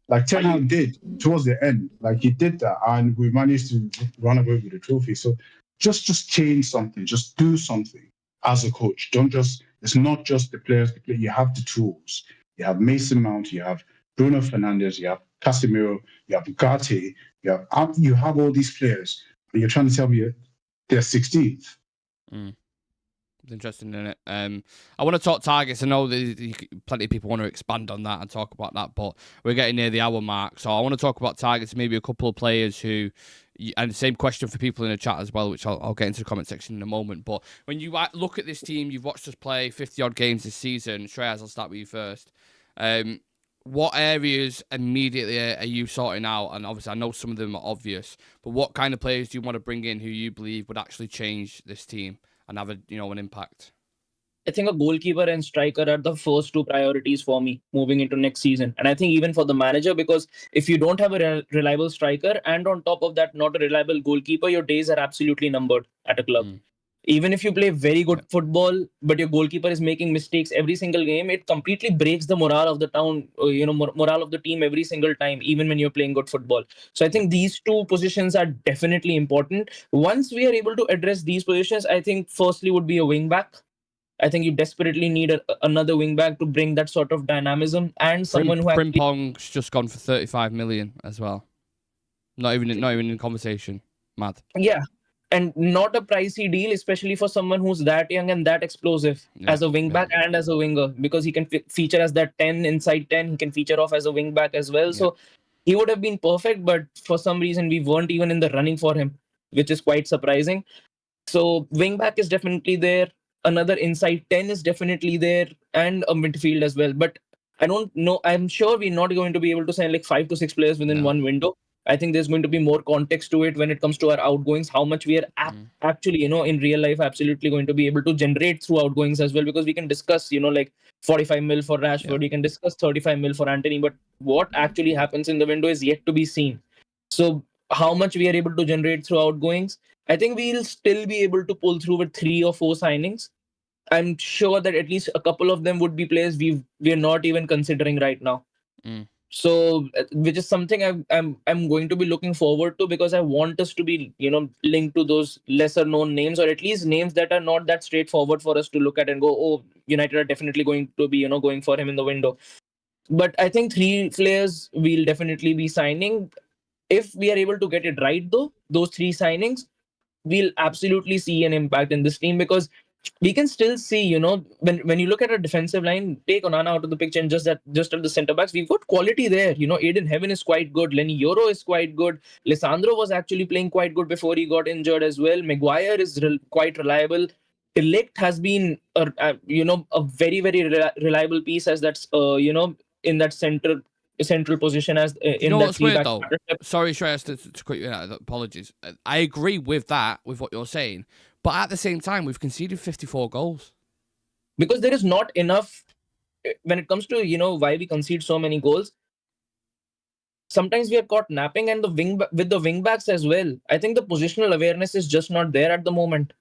Like Ten Hag did towards the end. Like he did that and we managed to run away with the trophy. So just change something. Just do something as a coach. It's not just the players. You have the tools. You have Mason Mount. You have Bruno Fernandes. You have Casemiro. You have Ugarte. You have all these players. But you're trying to tell me they're 16th. It's interesting, isn't it? I want to talk targets. I know plenty of people want to expand on that and talk about that, but we're getting near the hour mark. So I want to talk about targets, maybe a couple of players who, and the same question for people in the chat as well, which I'll get into the comment section in a moment. But when you look at this team, you've watched us play 50-odd games this season. Shreyas, I'll start with you first. What areas immediately are you sorting out? And obviously, I know some of them are obvious, but what kind of players do you want to bring in who you believe would actually change this team and have an impact? I think a goalkeeper and striker are the first two priorities for me moving into next season. And I think even for the manager, because if you don't have a reliable striker and on top of that, not a reliable goalkeeper, your days are absolutely numbered at a club. Even if you play very good football, but your goalkeeper is making mistakes every single game, it completely breaks the morale of the town, morale of the team every single time, even when you're playing good football. So I think these two positions are definitely important. Once we are able to address these positions, I think firstly would be a wing back. I think you desperately need another wing back to bring that sort of dynamism and someone who Frimpong's just gone for 35 million as well. Not even in conversation. Mad. Yeah. And not a pricey deal, especially for someone who's that young and that explosive as a wing back and as a winger, because he can feature as that 10 inside 10. He can feature off as a wing back as well. Yeah. So he would have been perfect, but for some reason we weren't even in the running for him, which is quite surprising. So wing back is definitely there. Another inside 10 is definitely there, and a midfield as well. But I don't know. I'm sure we're not going to be able to sign like 5 to 6 players within one window. I think there's going to be more context to it when it comes to our outgoings, how much we are actually, in real life, absolutely going to be able to generate through outgoings as well, because we can discuss, like 45 mil for Rashford, we can discuss 35 mil for Antony, but what actually happens in the window is yet to be seen. So how much we are able to generate through outgoings, I think we'll still be able to pull through with 3 or 4 signings. I'm sure that at least a couple of them would be players we're not even considering right now. So, which is something I'm going to be looking forward to, because I want us to be, linked to those lesser known names, or at least names that are not that straightforward for us to look at and go, oh, United are definitely going to be, going for him in the window. But I think 3 players we'll definitely be signing. If we are able to get it right, though, those 3 signings, we'll absolutely see an impact in this team, because we can still see, when you look at a defensive line, take Onana out of the picture and just at the centre backs, we've got quality there. Aiden Heaven is quite good. Lenny Yoro is quite good. Lisandro was actually playing quite good before he got injured as well. Maguire is quite reliable. Elect has been a very very reliable piece as that's in that central position as in that what's weird though? partnership. Sorry, Shreyas, to cut you out. Apologies. I agree with that, with what you're saying, but at the same time, we've conceded 54 goals because there is not enough when it comes to why we concede so many goals. Sometimes we are caught napping, and with the wing backs as well. I think the positional awareness is just not there at the moment.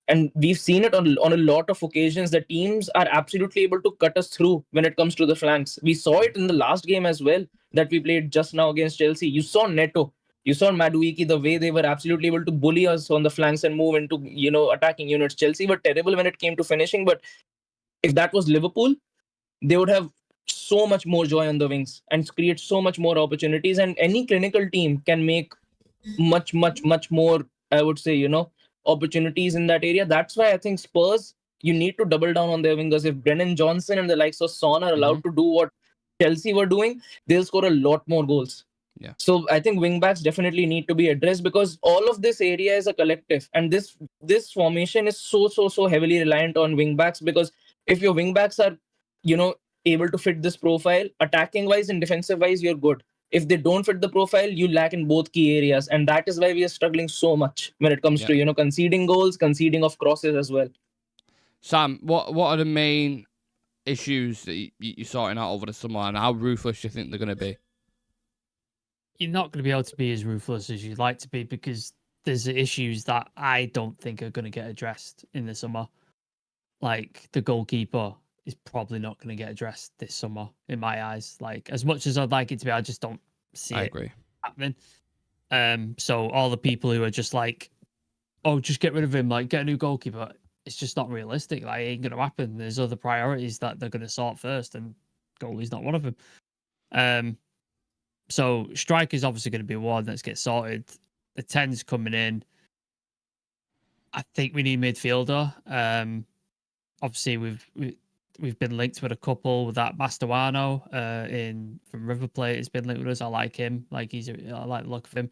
And we've seen it on a lot of occasions that teams are absolutely able to cut us through when it comes to the flanks. We saw it in the last game as well that we played just now against Chelsea. You saw Neto, you saw Madueke, the way they were absolutely able to bully us on the flanks and move into attacking units. Chelsea were terrible when it came to finishing, but if that was Liverpool, they would have so much more joy on the wings and create so much more opportunities. And any clinical team can make much more, I would say, opportunities in that area. That's why I think Spurs, you need to double down on their wingers. If Brennan Johnson and the likes of Son are allowed to do what Chelsea were doing, they'll score a lot more goals. Yeah. So I think wingbacks definitely need to be addressed because all of this area is a collective, and this formation is so heavily reliant on wingbacks, because if your wingbacks are able to fit this profile, attacking wise and defensive wise, you're good. If they don't fit the profile, you lack in both key areas, and that is why we are struggling so much when it comes to conceding goals, conceding of crosses as well. Sam, what are the main issues that you're sorting out over the summer, and how ruthless do you think they're going to be? You're not going to be able to be as ruthless as you'd like to be, because there's issues that I don't think are going to get addressed in the summer. Like the goalkeeper is probably not going to get addressed this summer, in my eyes. Like, as much as I'd like it to be, I just don't see it happening. So all the people who are just like, oh, just get rid of him, like, get a new goalkeeper, it's just not realistic. Like, it ain't going to happen. There's other priorities that they're going to sort first, and goalie's not one of them. So striker's obviously going to be one that's get sorted. The 10's coming in. I think we need midfielder. Obviously, we've been linked with a couple. With that Mastuano from River Plate has been linked with us. I like him. I like the look of him.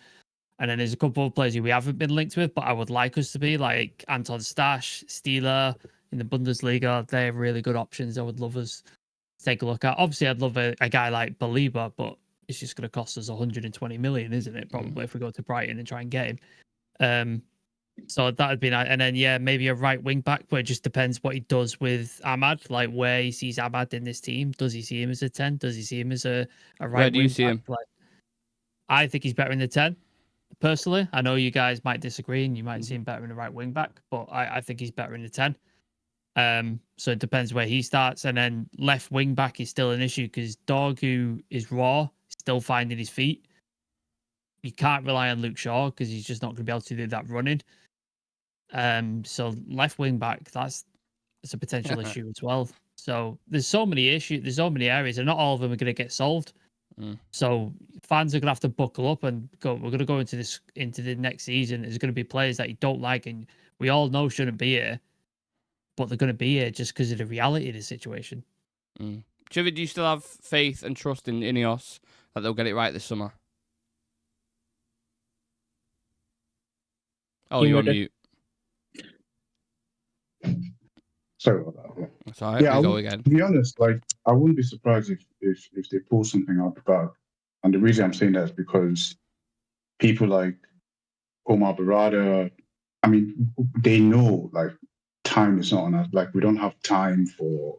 And then there's a couple of players who we haven't been linked with, but I would like us to be, like Anton Stash, Stieler in the Bundesliga. They're really good options. I would love us to take a look at. Obviously, I'd love a guy like Baliba, but it's just going to cost us 120 million, isn't it? Probably if we go to Brighton and try and get him. So that would be nice. And then, maybe a right wing back, but it just depends what he does with Ahmad, like where he sees Ahmad in this team. Does he see him as a 10? Does he see him as a right wing back? Where do you see him? Like, I think he's better in the 10, personally. I know you guys might disagree and you might see him better in the right wing back, but I think he's better in the 10. So it depends where he starts. And then left wing back is still an issue because Dog, who is raw, still finding his feet. You can't rely on Luke Shaw because he's just not going to be able to do that running. So left wing back, that's a potential issue as well. So there's so many issues, there's so many areas, and not all of them are going to get solved. So fans are going to have to buckle up and go. We're going to go into the next season. There's going to be players that you don't like, and we all know shouldn't be here, but they're going to be here just because of the reality of the situation. Chivi, do you still have faith and trust in Ineos that they'll get it right this summer? Oh, you're on mute. Sorry about that. Yeah. That's all right. Yeah, go again. To be honest, like, I wouldn't be surprised if they pull something out the bag. And the reason I'm saying that is because people like Omar Barada, I mean, they know, like, time is not on us. Like, we don't have time for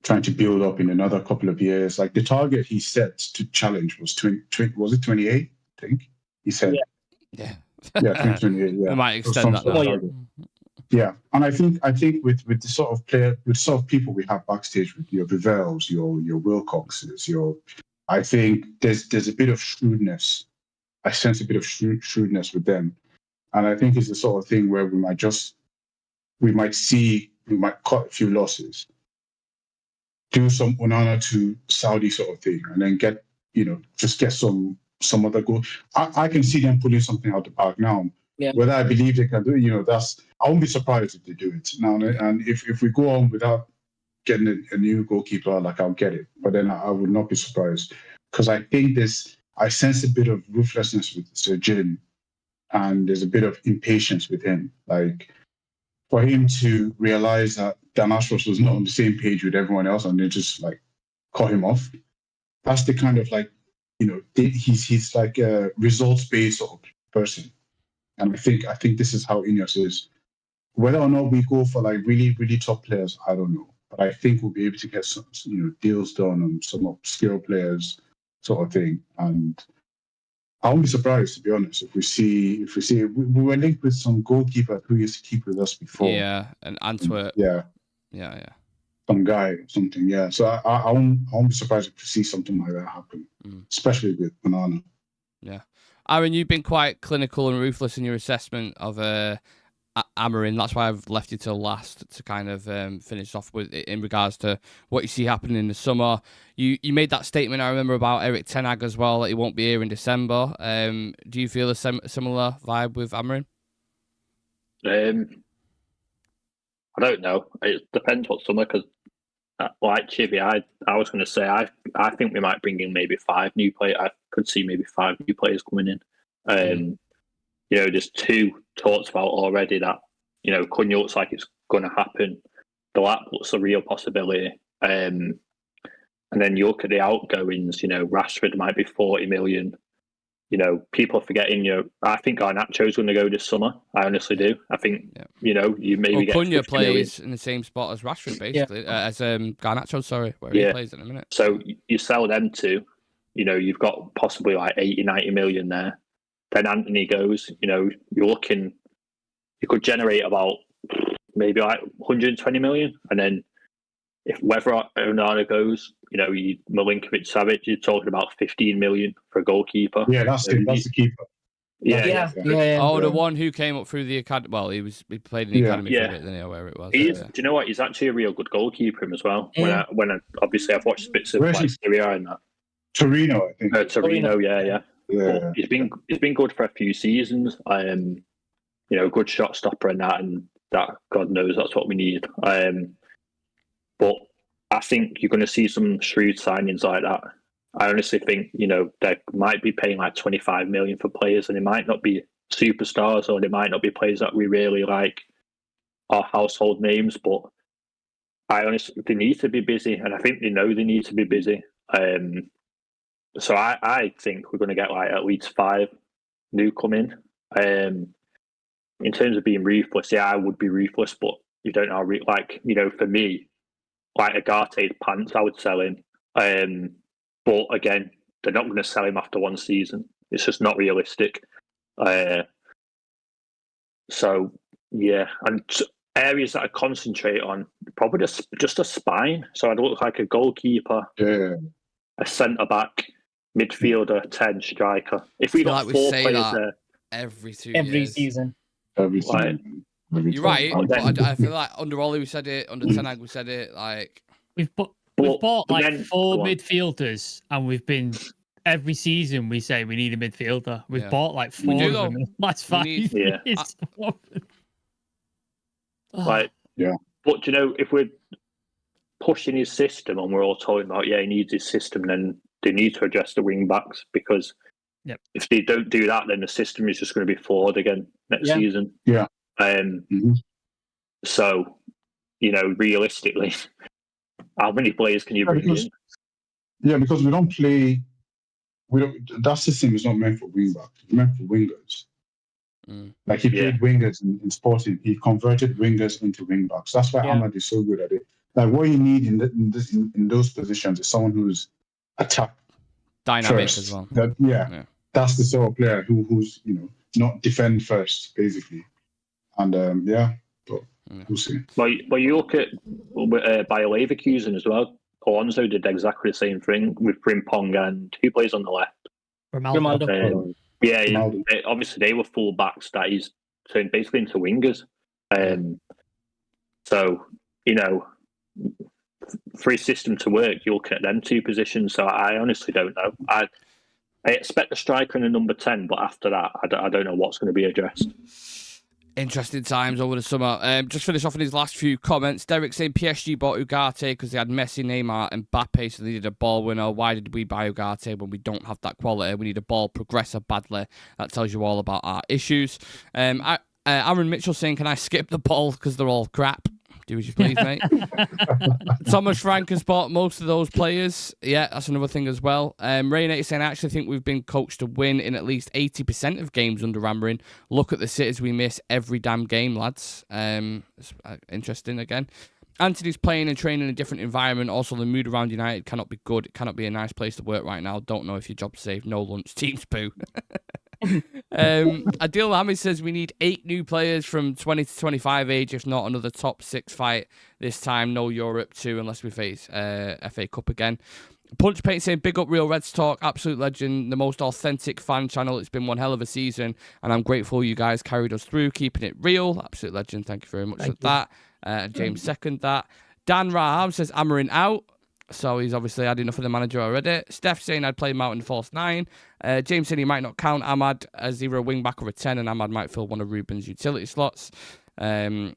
trying to build up in another couple of years. Like, the target he set to challenge was was it 28? I think he said. Yeah. Yeah, 2028. Yeah, we might extend that now. Yeah, and I think with the sort of people we have backstage, with your Vivels, your Wilcoxes, I think there's a bit of shrewdness. I sense a bit of shrewdness with them, and I think it's the sort of thing where we might cut a few losses, do some Onana to Saudi sort of thing, and then get some other goal. I can see them pulling something out the park now. Yeah. Whether I believe they can do it, I won't be surprised if they do it now. And if we go on without getting a new goalkeeper, like, I'll get it. But then I would not be surprised, because I think I sense a bit of ruthlessness with Sir Jim, and there's a bit of impatience with him. Like, for him to realize that Rasmus was not on the same page with everyone else and then just like cut him off. That's the kind of like, he's like a results-based sort of person. And I think this is how Ineos is. Whether or not we go for like really, really top players, I don't know. But I think we'll be able to get some, deals done on some obscure players sort of thing. And I won't be surprised, to be honest, if we see we were linked with some goalkeeper who used to keep with us before. Yeah, and Antwerp. Yeah. Some guy or something. Yeah. So I won't be surprised if we see something like that happen, especially with Banana. Yeah. Aaron, you've been quite clinical and ruthless in your assessment of Amorim. That's why I've left you till last to kind of finish off with in regards to what you see happening in the summer. You made that statement, I remember, about Erik ten Hag as well, that he won't be here in December. Do you feel a similar vibe with Amorim? I don't know. It depends what summer, because like Chibi, I was going to say I think we might bring in maybe 5 new players. I could see maybe 5 new players coming in. There's 2 talked about already that, Cunha looks like it's going to happen. The lap looks a real possibility. And then you look at the outgoings, Rashford might be 40 million. People are forgetting, I think Garnacho's going to go this summer. I honestly do. I think, you maybe get Cunha plays in the same spot as Rashford, basically, as Garnacho, where he plays in a minute. So you sell them 2, you've got possibly like 80, 90 million there. Then Anthony goes, you're looking, you could generate about maybe like 120 million. And then whether Onana goes, Milinkovic Savic, you're talking about 15 million for a goalkeeper. Yeah, that's the keeper. Yeah. Oh, the one who came up through the academy. Well, he played in the academy for a bit, didn't he, where it was. Do you know what? He's actually a real good goalkeeper him as well. When I obviously I've watched bits of like Serie A and that. Torino, I think. Torino, yeah. But he's been good for a few seasons. Good shot stopper and that God knows that's what we need. But I think you're going to see some shrewd signings like that. I honestly think they might be paying like 25 million for players, and it might not be superstars, or they might not be players that we really like, are household names. But I honestly, they need to be busy, and I think they know they need to be busy. So I think we're going to get like at least 5 new come in. In terms of being ruthless, I would be ruthless, but you don't know. For me, like Agate's pants, I would sell him. But again, they're not going to sell him after 1 season. It's just not realistic. So yeah, and areas that I concentrate on, probably just a spine. So I'd look like a goalkeeper, a centre back, midfielder, 10 striker. If we got like 4 players there every season. You're right, but I feel like under Oli we said it, under ten Hag we said it. Like we've bought like 4 midfielders, and we've been every season we say we need a midfielder. We've bought like 4 of them in the last 5 years. But if we're pushing his system and we're all talking about he needs his system, then they need to address the wing backs, because if they don't do that, then the system is just going to be flawed again next season. Yeah. So, realistically, how many players can you bring in? Yeah, because we don't play. That system is not meant for wing backs. It's meant for wingers. Like he played wingers in Sporting. He converted wingers into wing backs. That's why Ahmad is so good at it. Like what you need in those positions is someone who's attack dynamic first. As well. That's the sort of player who's not defend first, basically. And but we'll see. But you look at Bayer Leverkusen as well. Alonso did exactly the same thing with Frimpong, and who plays on the left? Ronaldo. Obviously they were full backs that he's turned basically into wingers. So for his system to work, you look at them 2 positions. So I honestly don't know. I expect a striker and a number 10, but after that, I don't know what's going to be addressed. Interesting times over the summer. Just finish off in his last few comments. Derek saying PSG bought Ugarte because they had Messi, Neymar and Mbappe, so they needed a ball winner. Why did we buy Ugarte when we don't have that quality? We need a ball progressor badly. That tells you all about our issues. Aaron Mitchell saying, can I skip the poll because they're all crap? Do as you please, mate. Thomas Frank has bought most of those players. Yeah, that's another thing as well. Raynate is saying, I actually think we've been coached to win in at least 80% of games under Amorim. Look at the cities we miss every damn game, lads. It's interesting again. Anthony's playing and training in a different environment. Also, the mood around United cannot be good. It cannot be a nice place to work right now. Don't know if your job's safe. No lunch. Teams poo. Adil Hamid says we need 8 new players from 20 to 25 age, if not another top 6 fight this time. No Europe too, unless we face FA Cup again. Punch Paint saying, big up Real Reds Talk, absolute legend, the most authentic fan channel. It's been one hell of a season, and I'm grateful you guys carried us through, keeping it real. Absolute legend, thank you very much for that. James second that. Dan Raham says Amorim out. So he's obviously had enough of the manager already. Steph saying I'd play him out in false 9. James saying he might not count Ahmad as either a wing back or a 10, and Ahmad might fill one of Ruben's utility slots. And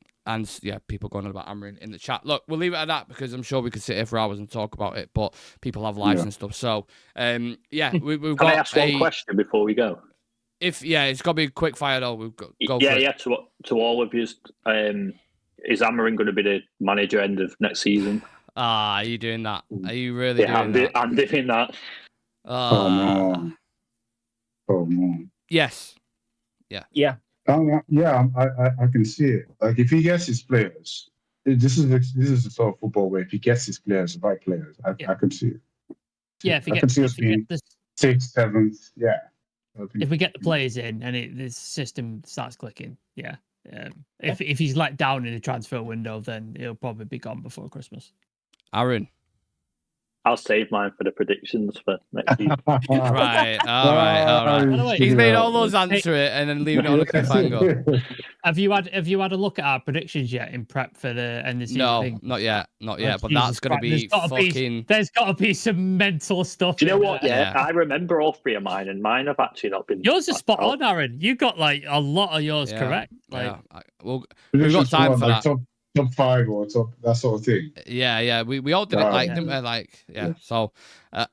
yeah, people going on about Amorim in the chat. Look, we'll leave it at that because I'm sure we could sit here for hours and talk about it, but people have lives and stuff. So yeah, we've got. Can I ask one question before we go? It's got to be quick fire though. We've got go yeah, for it. Yeah. To all of you, is Amorim going to be the manager end of next season? Are you doing that? Are you really doing that? I'm doing that. Oh no. Oh no. Yes. Yeah. Yeah. Yeah, I can see it. Like if he gets his players, this is the sort of football where if he gets his players, the right players, I can see it. Yeah, if he I can see us being 6th, 7th. Yeah. If we get the players in and the system starts clicking, yeah. If he's let down in the transfer window, then he'll probably be gone before Christmas. Aaron. I'll save mine for the predictions for next season. Right, all right. He's made all those answer it and then leaving it on a cliffhanger. Have you had a look at our predictions yet in prep for the end of the season? No, not yet. But that's going to be fucking. There's got to be some mental stuff. Do you know what? Yeah, I remember all 3 of mine, and mine have actually not been. Yours is spot on, Aaron. You got like a lot of yours correct. Like, we've got time for that. Top 5 or top that sort of thing. Yeah. We all did it like So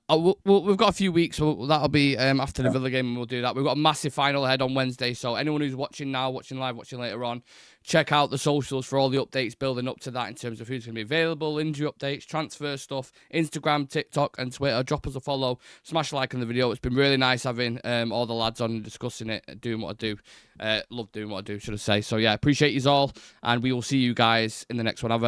we've got a few weeks. So that'll be after the Villa game, and we'll do that. We've got a massive final ahead on Wednesday. So anyone who's watching now, watching live, watching later on, check out the socials for all the updates building up to that in terms of who's going to be available, injury updates, transfer stuff, Instagram, TikTok, and Twitter. Drop us a follow, smash a like on the video. It's been really nice having all the lads on and discussing it, doing what I do. Love doing what I do, should I say. So yeah, appreciate you all, and we will see you guys in the next one. Have a